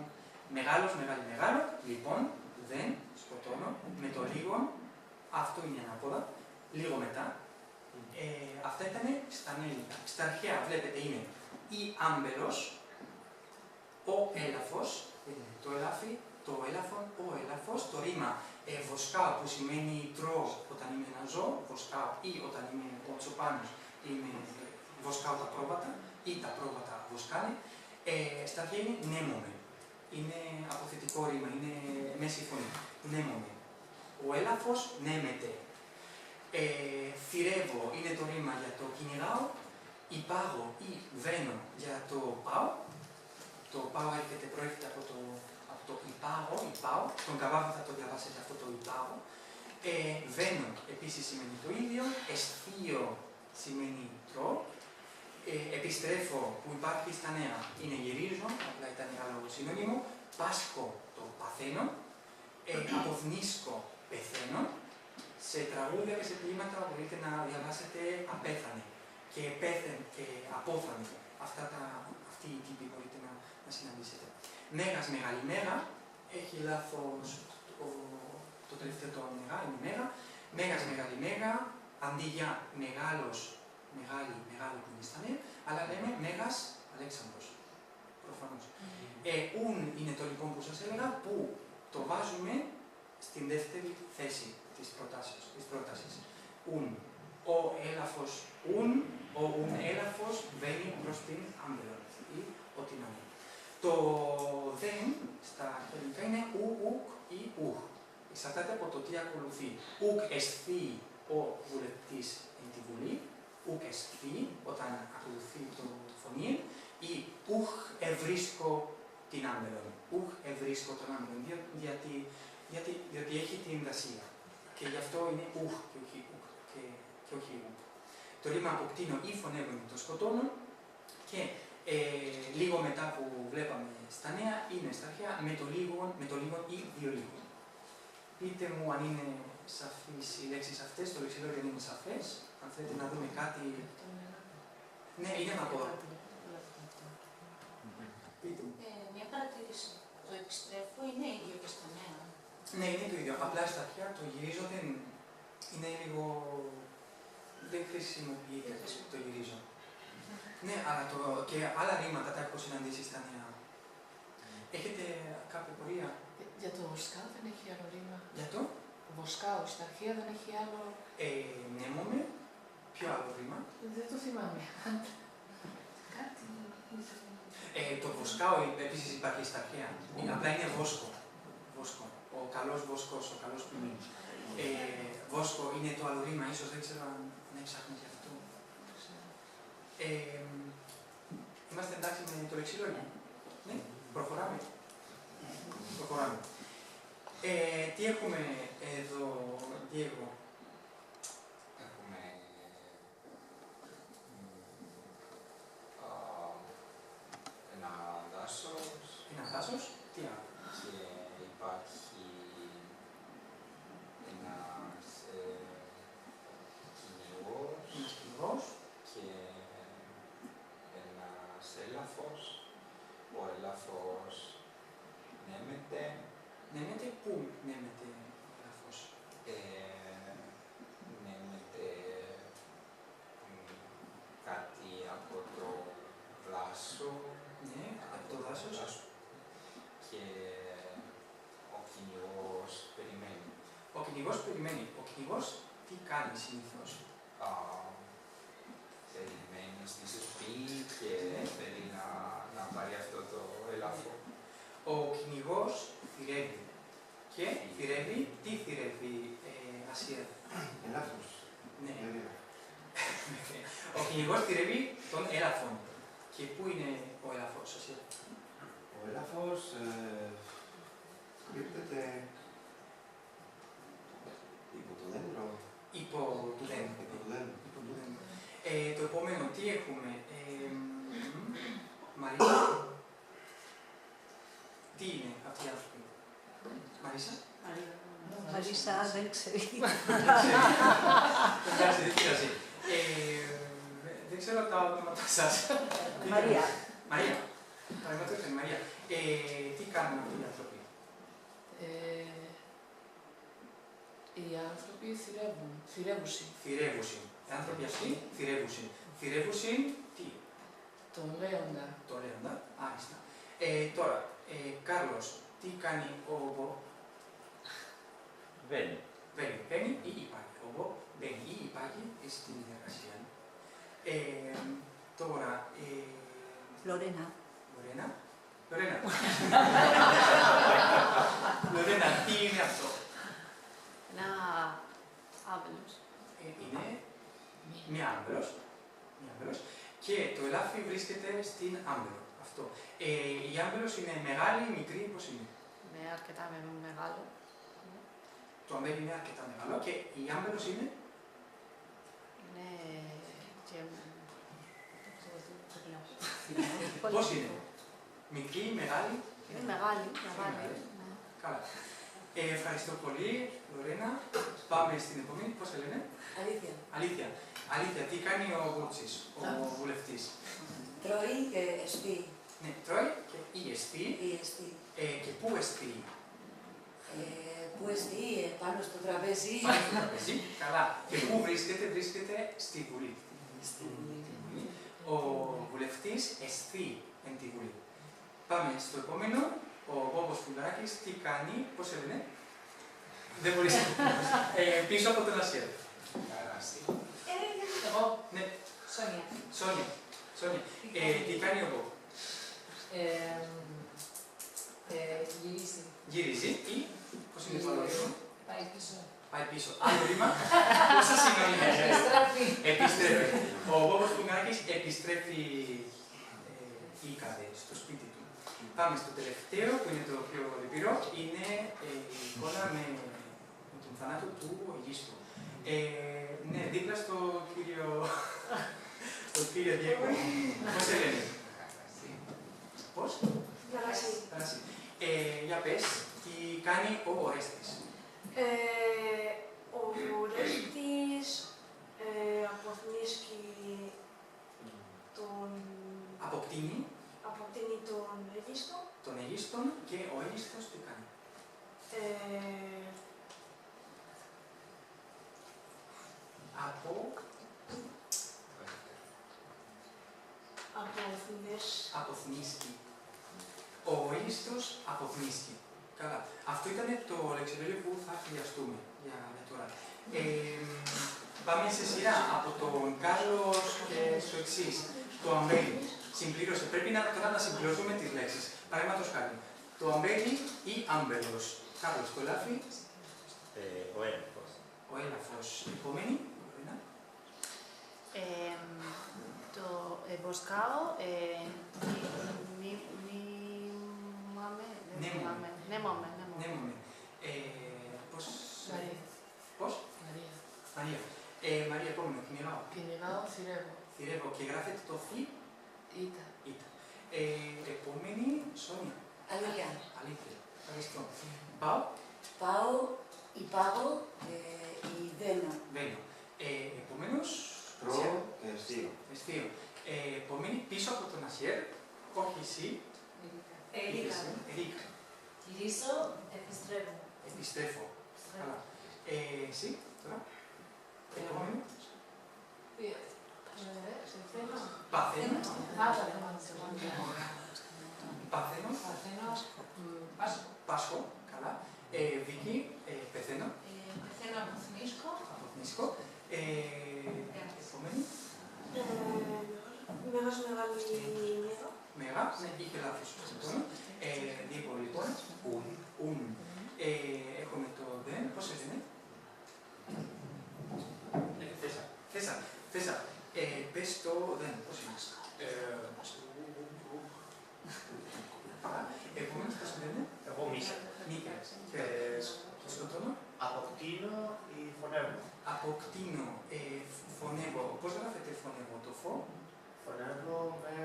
Μεγάλος, μεγάλο, λοιπόν, δεν, σκοτώνω, με το λίγο, αυτό είναι ανάποδα, λίγο μετά. Αυτά ήταν στα νέα. Στα αρχαία, βλέπετε, είναι η άμπελος, ο έλαφος, το ελάφι, το έλαφον, ο έλαφος, το ρήμα βοσκάω που σημαίνει τρώω όταν είμαι ένα ζώο, βοσκάω, ή όταν είμαι ο τσοπάνος, βοσκάω τα πρόβατα ή τα πρόβατα βοσκάνε. Στα αρχαία είναι νέμομαι. Είναι αποθετικό ρήμα, είναι μέση φωνή. Νέμομαι. Ο έλαφος νέμεται. Θηρεύω είναι το ρήμα για το κυνηγάω. Υπάγω ή βαίνω για το πάω. Το πάω προέρχεται από το υπάω. Στον καβάβο θα το διαβάσετε αυτό το υπάω. Βαίνω επίσης σημαίνει το ίδιο. Εσθίω σημαίνει τρώω. Επιστρέφω που υπάρχει στα νέα είναι γυρίζω, απλά ήταν άλλο συνώνυμο. Πάσχω το παθαίνω. Αποδνίσκω πεθαίνω. Σε τραγούδια και σε ποίηματα μπορείτε να διαβάσετε απέθανε και πέθεν και απόθανε. Αυτοί οι τύποι μπορείτε να συναντήσετε. Μέγας, μεγάλη μέγα. Έχει λάθος το τελευταίο το μεγά, είναι μέγα. Μέγας, μεγάλη μέγα. Αντί για μεγάλος, μεγάλο που είναι στα νέα, αλλά λέμε Μέγας Αλέξανδρος. Προφανώς. Ουν είναι το λοιπόν που σας έλεγα, που το βάζουμε στην δεύτερη θέση της πρότασης. Ουν. Ο έλαφος ουν, ο ουν έλαφος βαίνει προς την άμπελον ή ό,τι να είναι. Το δεν στα ελληνικά είναι ου, ουκ ή ουχ. Εξαρτάται από το τι ακολουθεί. Ουκ εσθεί ο βουλευτής εν τη Βουλή, ουκ εσθεί όταν ακολουθεί το φωνή, ή ουχ ευρίσκω την άμπελον. Ουχ ευρίσκω τον άμπελον, διότι έχει την δασία. Και γι' αυτό είναι ουχ και όχι ουκ. Και όχι ουχ. Το ρήμα αποκτήνω ή φωνεύω είναι το σκοτώνω και λίγο μετά που βλέπαμε στα νέα είναι στα αρχαία με το λίγο ή δύο λίγο. Πείτε μου αν είναι σαφείς οι λέξεις αυτές, το λεξιλόγιο είναι σαφές. Αν θέλετε να δούμε κάτι... Ναι, είναι ανάποδα. Πείτε μου. Μια παρατήρηση. Το επιστρέφω είναι ίδιο και στα νέα. Ναι, είναι το ίδιο. Απλά στα αρχαία το γυρίζω δεν είναι λίγο... δεν χρησιμοποιείται το γυρίζω. Ναι, αλλά και άλλα ρήματα τα έχω συναντήσει στα νέα. Έχετε κάποια πορεία? Για το σκάφ δεν έχει άλλο ρήμα. Για το? Βοσκάω, στην αρχαία δεν έχει άλλο... Νέμομαι, ποιο άλλο ρήμα? Δεν το θυμάμαι. Κάτι... Το βοσκάω επίσης υπάρχει στα αρχαία. Απλά είναι βόσκο. Βόσκο. Ο καλός βόσκος, ο καλός ποιμήνος. Βόσκο είναι το άλλο ρήμα, ίσως δεν ξέρω αν ψάχνεις γι' αυτό. Είμαστε εντάξει με το λεξιλόγιο? Ναι, προχωράμε. Προχωράμε. Τι έχουμε εδώ, Diego? Έχουμε ένα δάσος. Ένα δάσος, τι άλλο? Και υπάρχει ένας κυνηγός. Ένας κυνηγός. Και ένας έλαφος. Ο έλαφος νέμεται. Νέμεται, πού νέμεται ο έλαφος? Νέμεται κάτι από το δάσο. Ναι, από το δάσος. Και ο κυνηγός περιμένει. Ο κυνηγός περιμένει. Ο κυνηγός τι κάνει συνήθως? Περιμένει στη σιωπή και θέλει να πάρει αυτό το έλαφο. Ο κυνηγός θηρεύει. Και θηρεύει, τι θηρεύει, Ασία? Ελάφος. Ναι. Ο κυνηγός θηρεύει τον έλαφον. Και πού είναι ο έλαφος, Ασία? Ο έλαφος κρύπτεται υπό το δέντρο. Υπό του δέντρου. Υπό το δέντρο. Υπό του δέντρου. Το επόμενο, τι έχουμε? Μαρίσα. Τι είναι αυτοί οι άνθρωποι? Μαρίσα. Μαρίσα, δεν ξέρει. Εντάξει, δεν πειράζει. Δεν ξέρω τα ονόματα σας. Μαρία. Μαρία. Παραδείγματος χάρη, Μαρία. Τι κάνουν αυτοί οι άνθρωποι? Οι άνθρωποι θηρεύουν, θηρεύουσι. Θηρεύουσιν. Οι άνθρωποι αυτοί θηρεύουσιν. Θηρεύουσιν, τι? Τον Λέοντα. Το Λέοντα. Άριστα. Τώρα, Κάρλος, τι κάνει ο Μπο? Βαίνει. Μπαίνει ή υπάρχει. Ο Μπο μπαίνει ή υπάρχει στην εργασία. Τώρα, Λορένα. Λορένα. Λορένα. Λορένα, τι είναι αυτό? Ένα άβελος. Είναι μία άμβελος. Και το ελάφι βρίσκεται στην άμβελο. Αυτό. Η άμβελος είναι μεγάλη, μικρή, πώς είναι? Είναι αρκετά μεγάλο. Το αμπέλι είναι αρκετά μεγάλο και η άμβελος είναι? Είναι και... Πώς είναι? Μικρή, μεγάλη? Είναι μεγάλη. Μεγάλη. Ναι. Καλά. Ευχαριστώ πολύ, Λορένα. Πάμε στην επόμενη. Πώς σε λένε? Αλήθεια. Αλήθεια, τι κάνει ο Γούτσης, ο βουλευτής? Τρώει και εστί. Ναι, τρώει και ή εστί. Και πού εστί? Πού εστί, πάνω στο τραπέζι. Πάνω στο τραπέζι, καλά. Και πού βρίσκεται? Βρίσκεται στη Βουλή. Ο βουλευτής εστί εν τη Βουλή. Πάμε στο επόμενο. Ο Μπόμπος Πουλάκης τι κάνει? Πώς σε λένε? Δεν μπορείς. Πίσω από τον Ασία. Καράσι. Εγώ. Ναι. Σόνια. Σόνια. Τι κάνει ο Μπόμπ? Γυρίζει. Γυρίζει ή πώς είναι το άλλο ρήμα? Πάει πίσω. Πάει πίσω. Άλλο ρήμα. Πόσα συνολικά. Επιστρέφει. Ο Μπόμπος Πουλάκης επιστρέφει ήκαδε στο σπίτι του. Πάμε στο τελευταίο που είναι το πιο λυπηρό. Είναι η εικόνα με τον θανάτο του Αιγίστου. Ναι, δίπλα στο κύριο Διέγκο. Πώς σε λένε? Πώς? Καράσι. Για πες, τι κάνει ο Ορέστης? Ο Ορέστης αποκτήνει τον Αίγιστο. Τον Αιγίστον και ο Αίγιστος τι κάνει? Αποθνίσκει. Αποθνίσκει. Ο Αίγιστος αποθνίσκει. Καλά. Αυτό ήταν το λεξιλόγιο που θα χρειαστούμε για τώρα. Πάμε σε σειρά από τον Κάρλος και στο εξής. Το αμπέλι. Συμπλήρωσε. Πρέπει τώρα να συμπληρώσουμε τις λέξεις. Παραδείγματος χάρη. Το αμπέλι ή άμπελος. Κάρλος, το ελάφι. Ο έλαφος. Ο έλαφος. Επόμενη. Το μποσκάο, νέμομαι. Πώς... Μαρία. Πώς? Μαρία. Μαρία. Μαρία, επόμενο. Κυνηγάω. Κυνηγάω, θηρεύω. Θηρεύω και γράφεται το θη. Ήτα. Επόμενη, Σόνια. Αλήθεια. Αλήθεια. Ευχαριστώ. Πάω. Πάω, υπάγω, βαίνω. Βαίνω. Επομένως, Προ και εστίο. Εστίο. Επομένη πίσω από τον Ασιέρ, όχι εσύ. Ερίκα. Ερίκα. Γυρίσω, επιστρέφω. Επιστρέφω. Καλά. Εσύ, τώρα. Επόμενο. Παθαίνω. Παθαίνω. Πάσχω. Καλά. Βίκη. Πεθαίνω. Πεθαίνω, αποθνίσκω. Αποθνίσκω. Επόμενη. Μέγας μεγάλη μέγα. Μέγα. Ναι, είχε λάθος. Δίπο λοιπόν. Ουν. Έχουμε το δεν. Πώς έγινε. Θέσα. Πες το δεν. Πώς είναι. Επομένως, πώς λένε. Εγώ μίσα. Μίκα. Και στο τόνο. Αποκτήνω ή φωνεύω. Αποκτήνω. Φωνεύω. Πώς γράφεται φωνεύω το φω. Φωνεύω με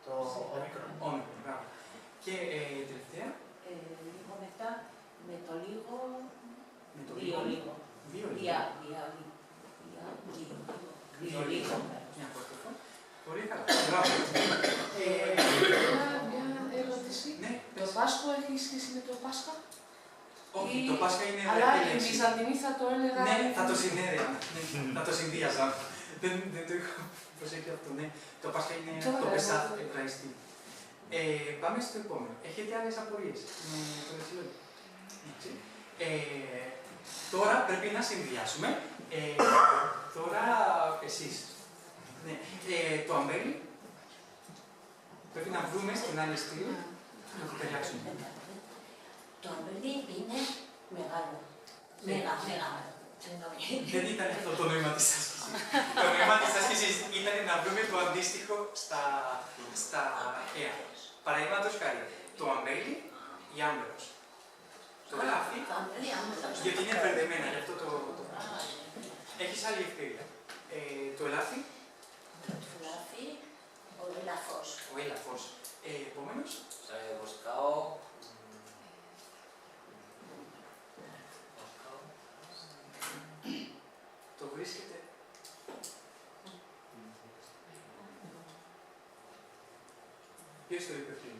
το όμικρον. Όμικρον, μπράβο. Και τελευταία. Λίγο μετά, με το λίγο, Με το δύο λίγο. Δύο λίγο. Δύο λίγο. Μια απόστροφο. Πολύ καλά. Μπράβο. Μια ερώτηση. Ναι. Το Πάσχο έχει σχέση με το Πάσχα? Όχι, το Πάσχα είναι Αλλά ευρωπαϊκή οι λέξη. Βυζαντινοί θα το έλεγα... Ναι, θα το συνέδεα. Θα το συνδύαζα. Δεν το είχα προσέξει αυτό, ναι. Το Πάσχα είναι το Πεσάθ εβραϊστή. Πάμε στο επόμενο. Έχετε άλλες απορίες με το λεξιλόγιο? Τώρα πρέπει να συνδυάσουμε. Τώρα εσείς. Ναι. Το αμπέλι πρέπει να βρούμε στην άλλη στήλη να το ταιριάξουμε. Το αμπέλι είναι μεγάλο. Μεγάλο. Δεν ήταν αυτό το νόημα της άσκησης. Το νόημα της άσκησης ήταν να βρούμε το αντίστοιχο στα αρχαία. Παραδείγματος χάρη, το αμπέλι ή άμπελος. Το ελάφι, γιατί είναι μπερδεμένα, γι' αυτό το έχεις άλλη ευκαιρία. Το ελάφι. Το ελάφι, ο ελαφός. Ο έλαφος. Επομένως. Μποσκάο. Το βρίσκεται. Ποιος το είπε πριν?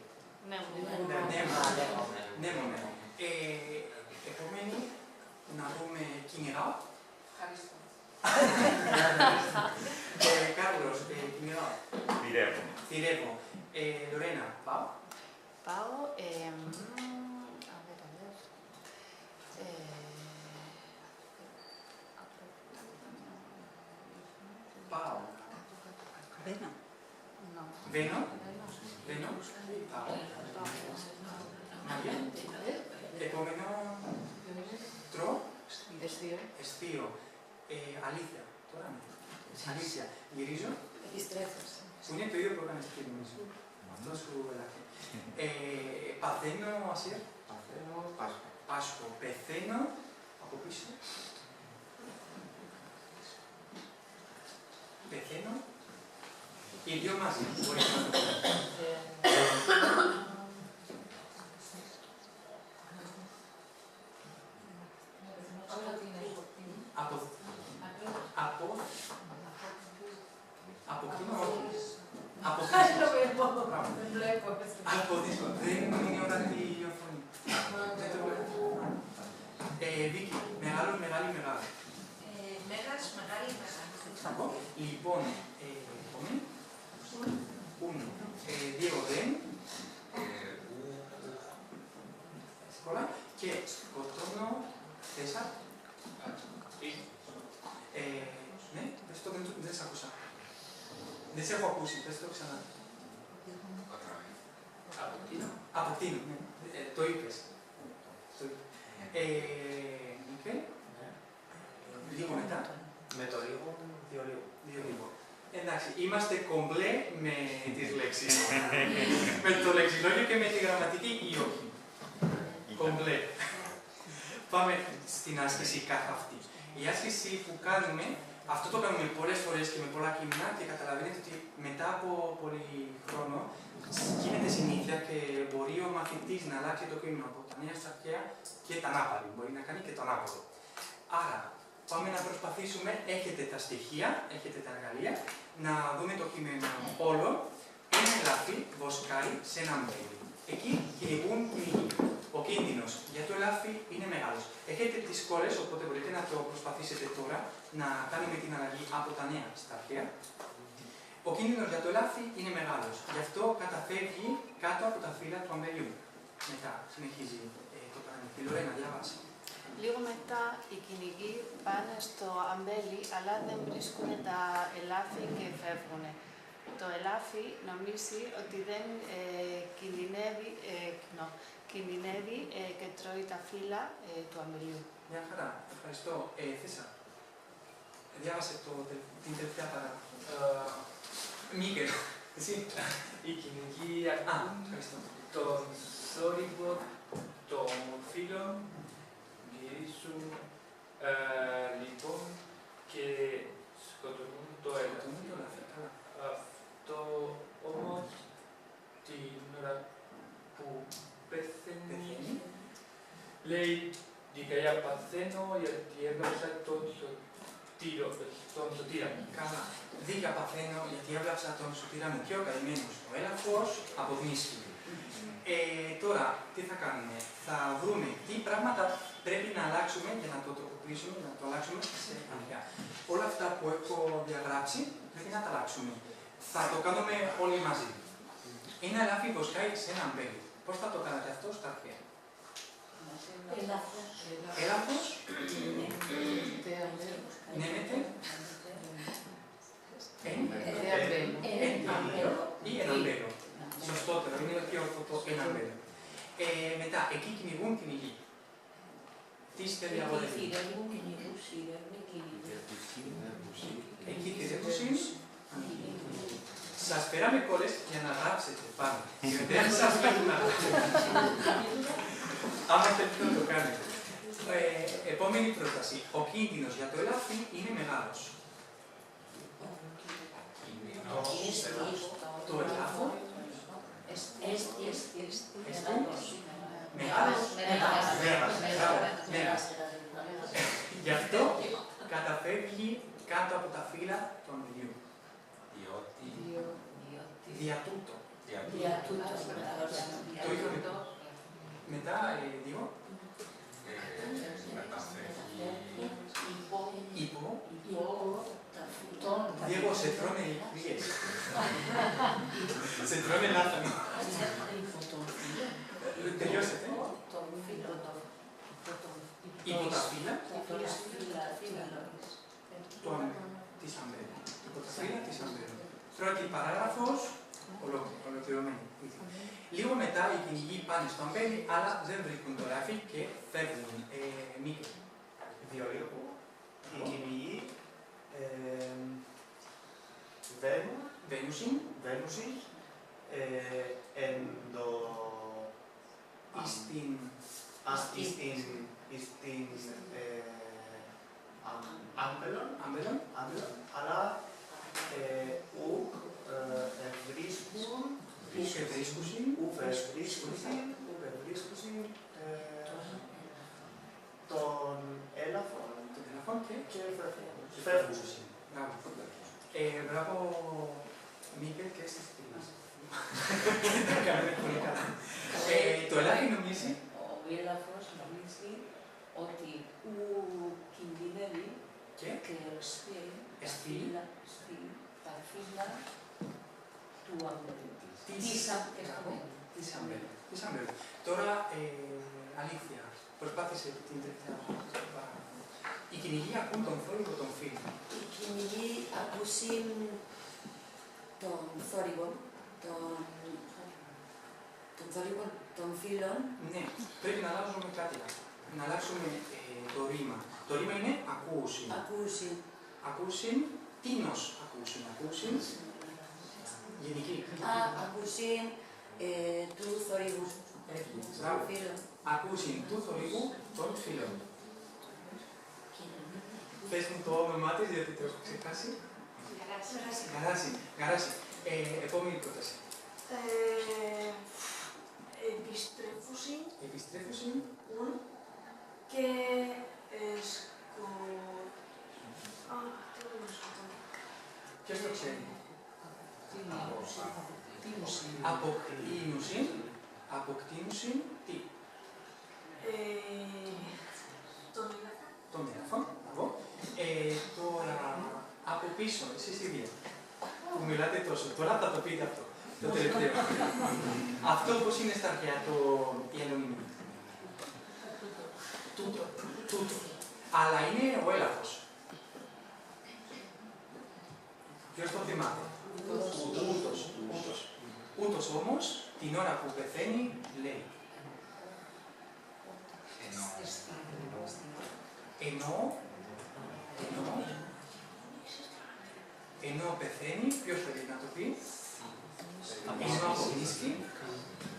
Νέμονε. Επομένη, να πούμε κυνηγάω. Ευχαριστώ. Κάρλος, κυνηγάω. Θηρεύω. Λορένα, πάω. Πάω, Πάω. Βαίνω. Βαίνω. Πάω. Μαρία. Επόμενο. Τρο. Εστίο. Αλήθεια. Τώρα ναι. Αλήθεια. Γυρίζω. Επιστρέφω. Που είναι το ίδιο που έκανες πριν νομίζω. Αυτό σου ελάχει. Παθαίνω, Ασύρ. Παθαίνω, Πάσχα. Πάσχο. Πεθαίνω. Από πίσω. Πεθαίνω. Οι δύο μαζί. Μπορεί να το αποκτήνω όχι. Αποδείσκω. Δεν είναι ορατή η οθόνη. Δεν το βλέπω. Βίκη, μεγάλος, μεγάλη. Μέγας, μεγάλη, μεγάλη. Λοιπόν, επόμενη. Uno. Diego, δεν. Δεν σε έχω ακούσει, πες το ξανά. Αποκτήνω, ναι. Το είπες. Μίκελ, λίγο μετά. Με το λίγο, δύο λίγο. Εντάξει, είμαστε κομπλέ με τις λέξεις. Με το λεξιλόγιο και με τη γραμματική ή όχι. Κομπλέ. Πάμε στην άσκηση κάθε αυτή. Η άσκηση που κάνουμε, αυτό το κάνουμε πολλές φορές και με πολλά κείμενα και καταλαβαίνετε ότι μετά από πολύ χρόνο γίνεται συνήθεια και μπορεί ο μαθητής να αλλάξει το κείμενο από τα νέα στα αρχαία και τα ανάπαλη. Μπορεί να κάνει και το ανάποδο. Άρα, πάμε να προσπαθήσουμε, έχετε τα στοιχεία, έχετε τα εργαλεία, να δούμε το κείμενο όλο. Ένα ελάφι βοσκάει σε ένα μπέλι. Εκεί κυνηγούν κυνηγοί. Ο κίνδυνος για το ελάφι είναι μεγάλος. Έχετε τις κόλλες, οπότε μπορείτε να το προσπαθήσετε τώρα να κάνουμε την αλλαγή από τα νέα στα αρχαία. Ο κίνδυνος για το ελάφι είναι μεγάλος. Γι' αυτό καταφεύγει κάτω από τα φύλλα του αμπελιού. Μετά συνεχίζει το παραμύθι. Λορένα, διάβασε. Λίγο μετά οι κυνηγοί πάνε στο αμπέλι, αλλά δεν βρίσκουν τα ελάφι και φεύγουν. Το ελάφι νομίζει ότι δεν κινδυνεύει και τρώει τα φύλλα του αμπελιού. Μια χαρά. Ευχαριστώ. Θέσα. Διάβασε την τελευταία παράγραφο. Μίκελ, εσύ. Οι κυνηγοί ακούν τον θόρυβο των φύλων, γυρίζουν λοιπόν και σκοτώνουν το ελάφι. Αυτό όμως την ώρα που πεθαίνει, λέει «Δικαία παθαίνω γιατί έβλαψα τον σωτήρα μου». Καλά. Δίκαια παθαίνω γιατί έβλαψα τον σωτήρα μου και ο καημένος ο έλαφος απογνίστηκε. Τώρα, τι θα κάνουμε. Θα βρούμε τι πράγματα πρέπει να αλλάξουμε για να το τροποποιήσουμε, να το αλλάξουμε σε αρχαία. Όλα αυτά που έχω διαγράψει πρέπει να τα αλλάξουμε. Θα το κάνουμε όλοι μαζί. Ένα ελάφι βοσκάει σε έναν μπέλι. Πώς θα το κάνετε αυτό στα αρχαία. Έλαφος. Νέμεται. Ή έναν μπέλο. Σωστότερο, είναι πιο ορθωτό έναν μπέλο. Μετά, εκεί κυνηγούν κυνηγοί. Τι στερεαβολεύει. Εκεί κυνηγούν. Σας πέραμε κόλλες για να γράψετε πάνω. Γιατί δεν σας πέρουν να γράψετε. Άμα θέλετε να το κάνετε. Επόμενη πρόταση. Ο κίνδυνος για το ελάφι είναι μεγάλος. Το ελάφο. Μεγάλος. Γι' αυτό καταφεύγει κάτω από τα φύλλα του αμπελιού. Δια τούτο. Το είχαμε. Μετά, δύο. Υπό. Διego, σε τρώνε οι κρύες. Σε τρώνε λάθανοι. Τελειώσετε. Υπό τα φύλλα της αμπέλου. Υπό τα φύλλα της αμπέλου. Πρώτη παράγραφος, ολοκληρωμένη. Λίγο μετά οι κυνηγοί πάνε στο αμπέλι, αλλά δεν βρίσκουν το ελάφι και φεύγουν. Μίκρο. Δύο λίγο. Οι κυνηγοί Βένουσιν εν το στην άμπελον, αλλά ουκ ευρίσκουσιν τον έλαφον και φεύγουσιν. Μπράβο, Μίκελ, και στις στιγμές. Τα κάνετε πολύ καλά. Το ελάφι νομίζει. Ο έλαφος νομίζει ότι κινδυνεύει και στείλει τα φύλλα του αμπέλου. Της αμπέλου. Τώρα, αλήθεια, προσπάθησε την τελευταία παράγραφο. Οι κυνηγοί ακούν τον θόρυβο των φύλων. Οι κυνηγοί ακούσουν θόρυβων, των θόρυβων των φύλων. Ναι, πρέπει να αλλάξουμε κάτι άλλο. Να αλλάξουμε το ρήμα. Το ρήμα είναι ακούσιν. Ακούσιν. Ακούσιν, τίνος ακούσιν. Ακούσιν, γενική. Ακούσιν του θορύβου των φύλων. Ακούσιν του θορύβου των φύλων. Πες μου το όνομά της, γιατί το έχω ξεχάσει. Γαράση. Επόμενη πρόταση. Επιστρέφουσιν. Και Ποιος το ξέρει? Αποκτήνουσιν τι? Τον έδαφο. Τώρα από πίσω, εσείς οι δύο που μιλάτε τόσο, τώρα θα το πείτε αυτό, το τελευταίο. Αυτό πώς είναι στα αρχαία, η ανωνυμία? Τούτο. Αλλά είναι ο έλαφος. Ποιος το θυμάται? Ούτος όμως, την ώρα που πεθαίνει, λέει. Ενώ πεθαίνει, ποιος θέλει να το πει? Ενώ αποκνίσκει,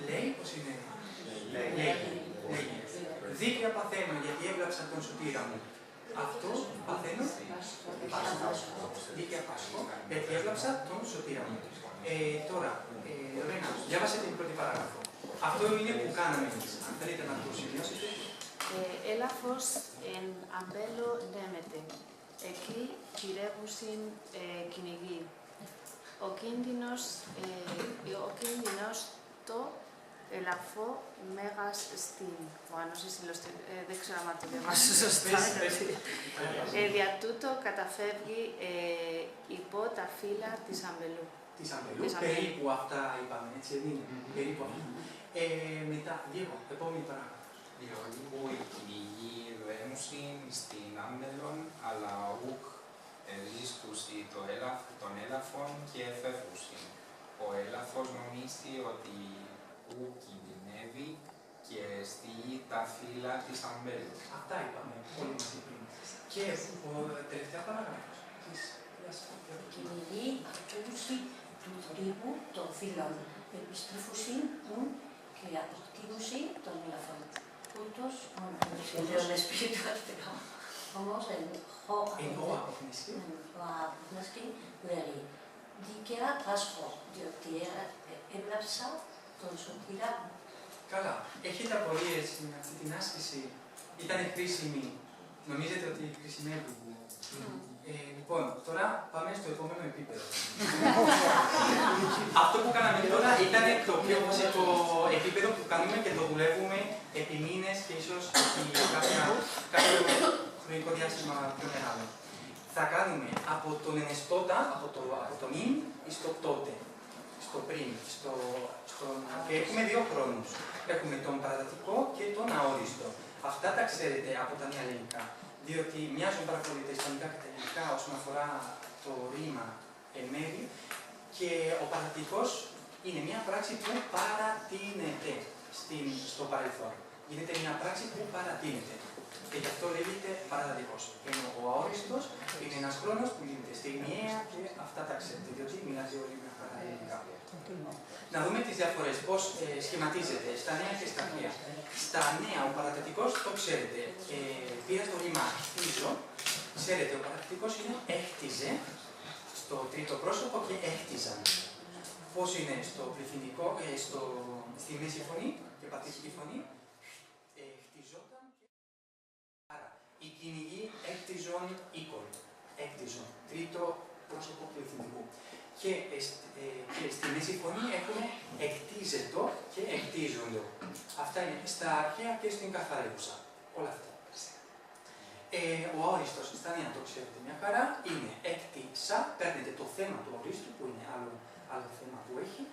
λέει πως είναι. Λέει. Δίκαια παθαίνω γιατί έβλαψα τον σωτήρα μου. Αυτό παθαίνω. Δίκαια πάσχω γιατί έβλαψα τον σωτήρα μου. Τώρα, Ρένα, διάβασε την πρώτη παράγραφο. Αυτό είναι που κάναμε εμείς. Αν θέλετε να το σημειώσετε. Έλαφος εν αμπέλο νέμεται. Εκεί κυρεύουσιν κυνηγοί. Ο κίνδυνος το ελαφό μέγας στην. Δεν ξέρω αν το διαβάσω σωστά. Δια τούτο καταφεύγει υπό τα φύλλα της αμπελού. Της αμπελού, περίπου αυτά είπαμε, έτσι δεν είναι? Περίπου αυτά. Μετά, Διego, επόμενη παράγραφο. Διόλου οι κυνηγοί δέμουσιν στην άμπελον, αλλά ουκ ελίσκουσι των έλαφων και φεύγουσιν. Ο έλαφος νομίζει ότι ουκ κινδυνεύει και στείλει τα φύλλα της αμπέλου. Αυτά είπαμε όλοι μαζί πριν. Και τελευταία παράγραφος. Κυνηγοί ακούσι του θορύβου των φύλων, επιστρέφουσιν και αποκτήνουσι των έλαφων. Ούτως, σχεδόν εσπίριτο όμως Ενώ αποκνίσκει, λέει δίκαια πάσχω, διότι έβλαψα τον σωτήρα μου. Καλά. Έχετε απορίες με αυτή την άσκηση? Ήταν χρήσιμη? Νομίζετε ότι χρησιμεύει? Λοιπόν, τώρα πάμε στο επόμενο επίπεδο. Αυτό που κάναμε τώρα ήταν το πιο βασικό επίπεδο που κάνουμε και το δουλεύουμε επί μήνες και ίσως κάποιο χρονικό διάστημα πιο μεγάλο. Θα κάνουμε από τον ενεστώτα, από το νυν, στο τότε, στο πριν, και έχουμε δύο χρόνους. Έχουμε τον παρατατικό και τον αόριστο. Αυτά τα ξέρετε από τα νέα ελληνικά, διότι μοιάζουν πάρα πολύ τα ισπανικά και τα ελληνικά όσον αφορά το ρήμα εν μέρη, και ο παρατατικός είναι μια πράξη που παρατείνεται στο παρελθόν. Γίνεται μια πράξη που παρατείνεται. Και γι' αυτό λέγεται παρατατικός. Ενώ ο αόριστος είναι ένας χρόνος που γίνεται στιγμιαία και αυτά τα ξέρετε, διότι μιλάτε όλοι με αυτά τα ελληνικά. Να δούμε τις διαφορές, πώς σχηματίζεται στα νέα και στα αρχαία. Στα νέα ο παρατατικός το ξέρετε. Πήρα στο ρήμα χτίζω. Ξέρετε, ο παρατατικός είναι έχτιζε στο τρίτο πρόσωπο και έχτιζαν. Πώς είναι στο πληθυντικό, στη μέση φωνή και πατήσικη φωνή. Χτιζόταν και... Άρα, οι κυνηγοί έκτιζον οίκον. Έκτιζον. Τρίτο πρόσωπο πληθυντικού. Και στη μέση φωνή έχουμε εκτίζετο και εκτίζοντο. Αυτά είναι στα αρχαία και στην καθαρέουσα. Όλα αυτά. Ο αόριστος, στα νέα το ξέρετε μια χαρά, είναι έκτισα, παίρνετε το θέμα του αορίστου που είναι άλλο θέμα που έχει,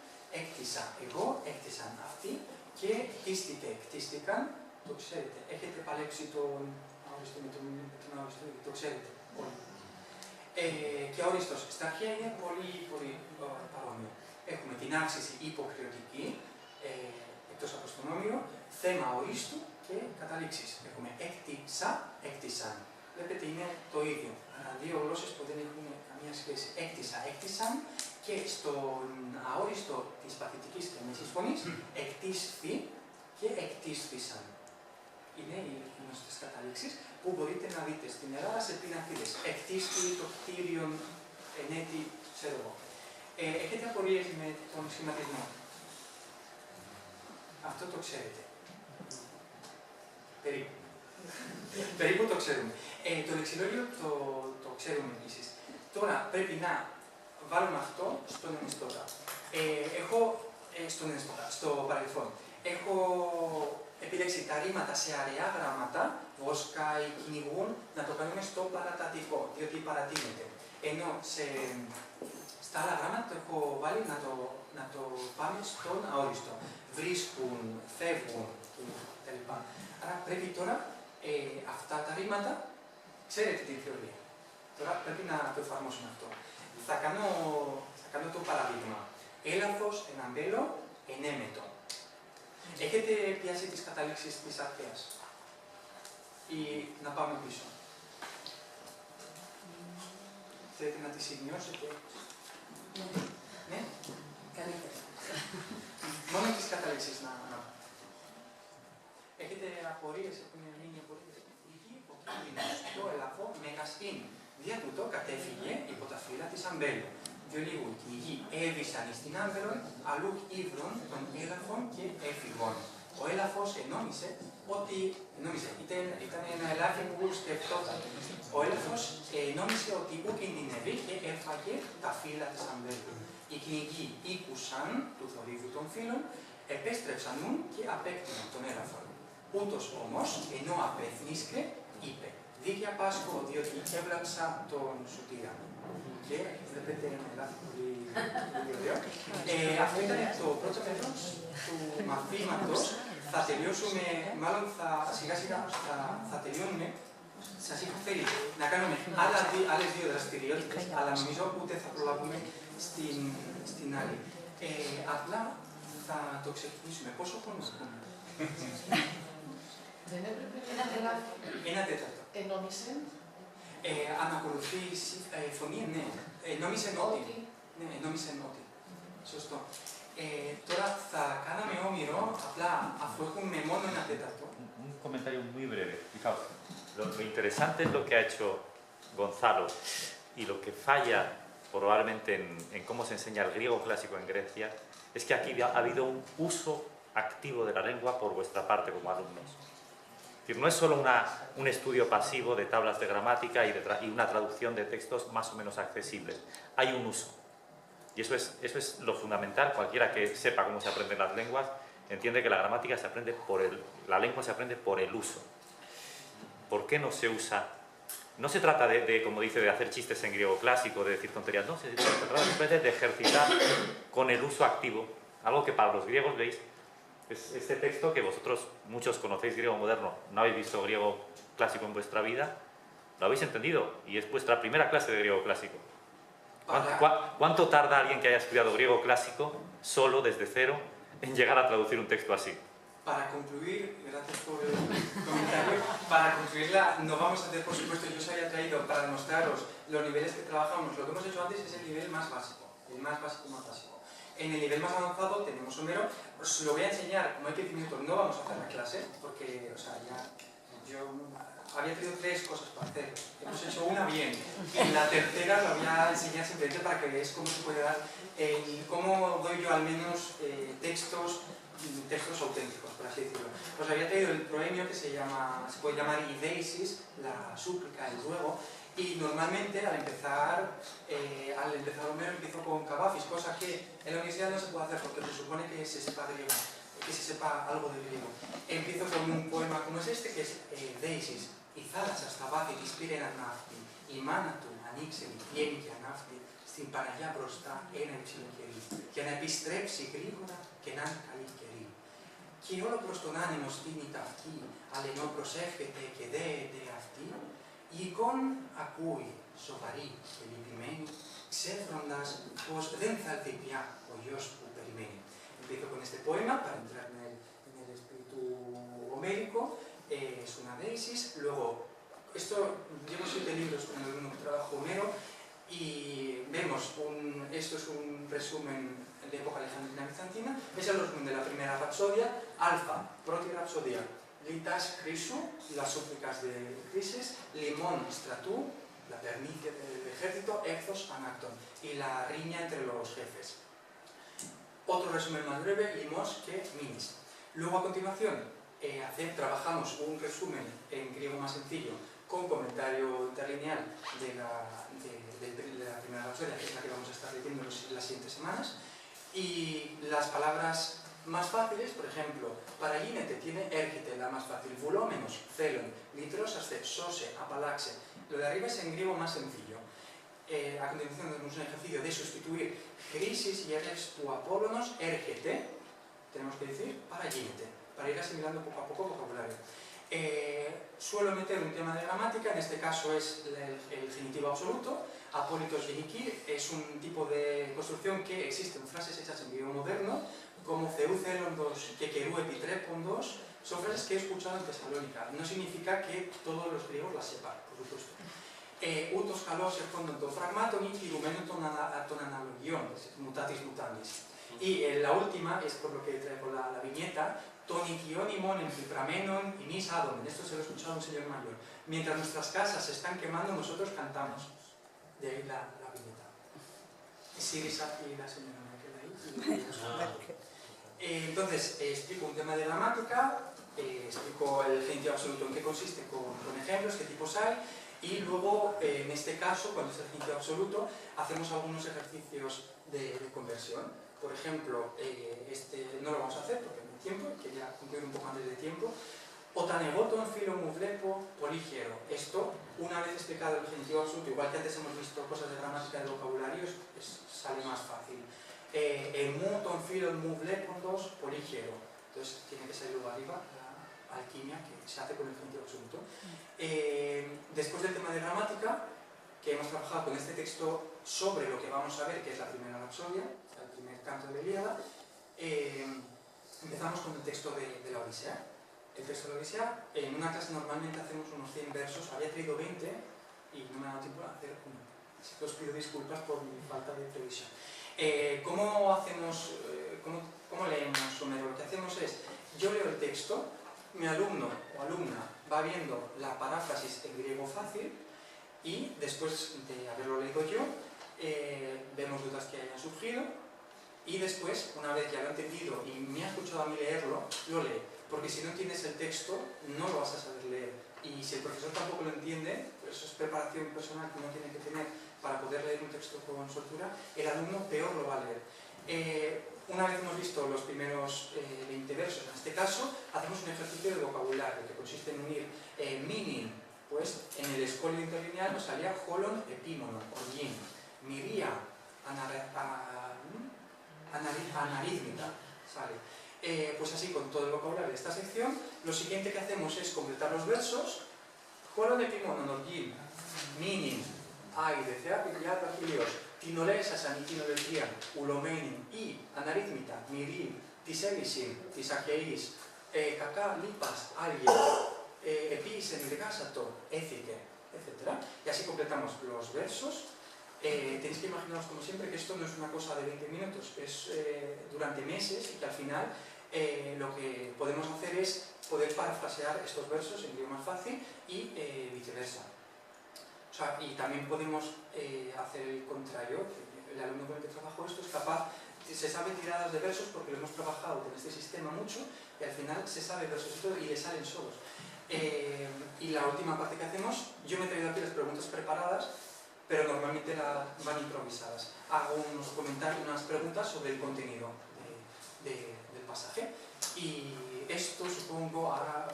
έκτισα εγώ, έκτισαν αυτοί και κτίστηκαν, το ξέρετε. Έχετε παλέψει τον αόριστο με τον αόριστο, το ξέρετε όλοι. Και αόριστος στα αρχαία είναι πολύ παρόμοιο. έχουμε την αύξηση υποκριωτική, εκτός από στο νόμιο, θέμα ορίστου και καταλήξεις. Έχουμε έκτισα, έκτισαν. Βλέπετε είναι το ίδιο. Άρα δύο γλώσσες που δεν έχουν καμία σχέση. Έκτισα, έκτισαν και στον αόριστο της παθητικής και μέσης φωνής εκτίσθη και εκτίσθησαν. Είναι οι γνωστές καταλήξεις που μπορείτε να δείτε στην Ελλάδα σε πινακίδες. Εκτίσθη το κτίριο εν έτη, ξέρω εγώ. Έχετε απορίες με τον σχηματισμό? Αυτό το ξέρετε. Περίπου. Περίπου το ξέρουμε. Το λεξιλόγιο το ξέρουμε επίσης. Τώρα πρέπει να βάλουμε αυτό στον ενιστότα. Στο παρελθόν. Έχω επιλέξει τα ρήματα σε αραιά γράμματα, βοσκάει, κυνηγούν, να το κάνουμε στο παρατατικό, διότι παρατείνεται. Ενώ στα άλλα γράμματα το έχω βάλει να το πάμε στον αόριστο. Βρίσκουν, φεύγουν κτλ. Άρα πρέπει τώρα αυτά τα ρήματα, ξέρετε την θεωρία. Τώρα πρέπει να το εφαρμόσουμε αυτό. Θα κάνω το παράδειγμα. Έλαφος, εναμπέλο, ενέμετο. Έχετε πιάσει τις καταλήξεις της αρχαίας ή να πάμε πίσω? Θέλετε να τις σημειώσετε? Ναι. Καλύτερα. Μόνο τις καταλήξεις να... Έχετε απορίες, έχουν μείνει απορίες? Η γη υποκίνδυνος, το ελαφό μεγαστήν. Δια τούτο κατέφυγε υπό τα φύλλα της αμπέλου. Διολίγου και η γη έβησαν στην άμπελον αλλού ύβρων των έλαφων και έφυγων. Ο έλαφος ενόμισε ότι ήταν ένα ελάφι που σκεφτόταν. Ο έλαφος ενόμισε ότι που κινδυνεύει και έφαγε τα φύλλα της αμπέλου. Οι κυνηγοί ήκουσαν του θορύβου των φύλων, επέστρεψαν μουν και απέκτηναν τον έλαφον. Ούτως όμως, ενώ απέθνισκε, είπε «Δίκαια Πάσχο, διότι έβλαψα τον σωτήρα». Και βλέπετε ένα λάθη πολύ ωραίο. Αυτό ήταν το πρώτο μέρος του μαθήματος. Θα τελειώσουμε, μάλλον σιγά σιγά θα τελειώνουμε. Σας είχα θέλει να κάνουμε άλλες δύο δραστηριότητες, αλλά νομίζω ούτε θα προλάβουμε στην άλλη. Απλά θα το ξεκινήσουμε. Πόσο χρόνο έχουμε? Δεν έπρεπε ένα τέταρτο. Ενόμισε. Αν ακολουθεί φωνή, ναι. Ενόμισε ότι. Ναι, ενόμισε ότι. Σωστό. Τώρα θα κάναμε όμηρο, απλά αφού έχουμε μόνο ένα τέταρτο. Un comentario muy breve. Fijaos, lo interesante es lo que ha hecho Gonzalo y lo que falla probablemente en cómo se enseña el griego clásico en Grecia es que aquí ha habido un uso activo de la lengua por vuestra parte como alumnos. Es decir, no es solo un estudio pasivo de tablas de gramática y una traducción de textos más o menos accesibles. Hay un uso. Y eso es lo fundamental. Cualquiera que sepa cómo se aprenden las lenguas entiende que la gramática se aprende la lengua se aprende por el uso. ¿Por qué no se usa? No se trata como dice, de hacer chistes en griego clásico, de decir tonterías, no, se trata simplemente de ejercitar con el uso activo, algo que para los griegos, veis, es este texto que vosotros, muchos conocéis griego moderno, no habéis visto griego clásico en vuestra vida, lo habéis entendido y es vuestra primera clase de griego clásico. ¿Cuánto tarda alguien que haya estudiado griego clásico, solo, desde cero, en llegar a traducir un texto así? Para concluir, gracias por el comentario, para concluirla, no vamos a hacer, por supuesto, yo os había traído para demostraros los niveles que trabajamos. Lo que hemos hecho antes es el nivel más básico, más básico. En el nivel más avanzado tenemos Homero. Os lo voy a enseñar, como hay 15 minutos, no vamos a hacer la clase, porque, o sea, ya yo había tenido 3 cosas para hacer. Hemos hecho una bien, y la tercera la voy a enseñar simplemente para que veáis cómo se puede dar, cómo doy yo al menos textos auténticos, por así decirlo. Os había traído el proemio que se puede llamar ideisis, la súplica, el ruego, y normalmente al empezar Homero empiezo con cabafis, cosa que en la universidad no se puede hacer porque se supone que se sepa griego, que se sepa algo de griego. Empiezo con un poema como es este, que es deisis, η θάλασσα στα βάθη της πήρε έναν ναύτη, η μάνα του ανοίξε λιθιένει και ανάφτη, στην Παναγιά μπροστά ένα υψηλό κερί, για να επιστρέψει γρήγορα και να είναι καλή καιρή. Και όλο προς τον άνεμο στείνει τα αυτή, αλλά ενώ προσεύχεται και δέεται αυτή, η εικόνα ακούει, σοβαρή και λυπημένη, Σέφροντας πως δεν θα έλθει πια ο γιος που περιμένει. Empiezo con este poema para entrar en el espíritu homérico, es una deisis. Luego, llevo 7 libros con el mismo trabajo Homero y vemos, esto es un resumen de época alejandrina bizantina, es el resumen de la primera rapsodia, Alfa, Protia Rapsodia, Litas Chrysu, las súplicas de Crises, Limón Stratú, la pernicia del ejército, Exos Anacton, y la riña entre los jefes. Otro resumen más breve, Limos que Minis. Luego a continuación trabajamos un resumen en griego más sencillo con comentario interlineal de la primera rapsodia, que es la que vamos a estar leyendo las siguientes semanas, y las palabras más fáciles, por ejemplo, para Gínete tiene Érgite, la más fácil, Vulómenos, Celon, Litrosasce, Sose, Apalaxe. Lo de arriba es en griego más sencillo. A continuación tenemos un ejercicio de sustituir Crisis y Eres tu Apólonos, Érgete, tenemos que decir, para Gínete, para ir asimilando poco a poco vocabulario. Suelo meter un tema de gramática, en este caso es el genitivo absoluto. Apólitos geniki es un tipo de construcción que existe en frases hechas en griego moderno, como Ceucelondos, Kekerú, Epitrepondos, son frases que he escuchado en Tesalónica. No significa que todos los griegos las sepan, por supuesto. Utos kalos erfondon ton fragmaton y filumenon ton analogion, mutatis mutandis. Y la última es por lo que traigo la viñeta, Tonikion y mon en Fipramenon y Nis Adon. Esto se lo he escuchado a un señor mayor. Mientras nuestras casas se están quemando, nosotros cantamos. De ahí la viñeta. Sirisa y la señora me queda ahí. Entonces, explico un tema de gramática, explico el genitivo absoluto en qué consiste con ejemplos, qué tipos hay, y luego, en este caso, cuando es el genitivo absoluto, hacemos algunos ejercicios de conversión. Por ejemplo, no lo vamos a hacer porque no hay tiempo, quería concluir un poco antes de tiempo. Otanegoton, filo, muvlepo, polígero. Esto, una vez explicado el genitivo absoluto, igual que antes hemos visto cosas de gramática de vocabulario, sale más fácil. Muton, filo, muvlepon, dos, polígero. Entonces, tiene que salir luego arriba la alquimia que se hace con el genitivo absoluto. Después del tema de gramática, que hemos trabajado con este texto sobre lo que vamos a ver, que es la primera rapsodia, el primer canto de la Ilíada, empezamos con el texto de la Odisea. El texto de la Odisea, en una clase normalmente hacemos unos 100 versos, había traído 20 y no me ha dado tiempo a hacer uno. Así que os pido disculpas por mi falta de previsión. ¿Cómo leemos Homero? Lo que hacemos es, yo leo el texto, mi alumno o alumna va viendo la paráfrasis en griego fácil y después de haberlo leído yo, vemos dudas que hayan surgido y después, una vez ya lo he entendido y me ha escuchado a mí leerlo, lo lee. Porque si no entiendes el texto, no lo vas a saber leer. Y si el profesor tampoco lo entiende, pues eso es preparación personal que uno tiene que tener para poder leer un texto con soltura, el alumno peor lo va a leer. Una vez hemos visto los primeros 20 versos, en este caso, hacemos un ejercicio de vocabulario que consiste en unir meaning, pues en el escolio interlineal nos salía holon, epímono, orgin, miría, anaríthmita, sale. Pues así con todo el vocabulario de esta sección. Lo siguiente que hacemos es completar los versos. Holon, epímono, orgin, meaning, ai, decea, piliata, filios, Tinolesas, anitino del trian, ulomenin, y anaríthmita, mirim, tiselisin, tisageis, cacá, lipas, alguien, episen, irgasato, écique, etc. Y así completamos los versos. Tenéis que imaginaros, como siempre, que esto no es una cosa de 20 minutos, es durante meses y que al final lo que podemos hacer es poder parafrasear estos versos en idioma más fácil y viceversa. Y también podemos hacer el contrario. El alumno con el que trabajo esto es capaz, se sabe tiradas de versos porque lo hemos trabajado con este sistema mucho y al final se sabe versos y todo y le salen solos. Y la última parte que hacemos, yo me he traído aquí las preguntas preparadas, pero normalmente van improvisadas. Hago unos comentarios, unas preguntas sobre el contenido del pasaje y esto supongo, ahora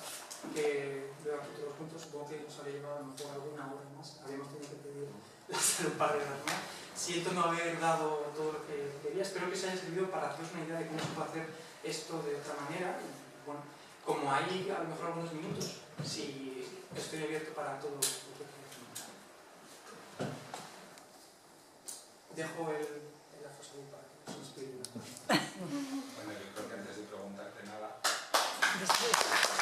que veo aquí todos los puntos, supongo que nos había llevado a lo mejor alguna hora más. Habíamos tenido que pedir un par de horas más. Siento no haber dado todo lo que quería. Espero que os haya servido para haceros una idea de cómo se puede hacer esto de otra manera. Y, bueno, como hay a lo mejor algunos minutos, si estoy abierto para todo lo que queráis comentar. dejo el afosador para que os inspire. Bueno, yo creo que antes de preguntarte nada, Después.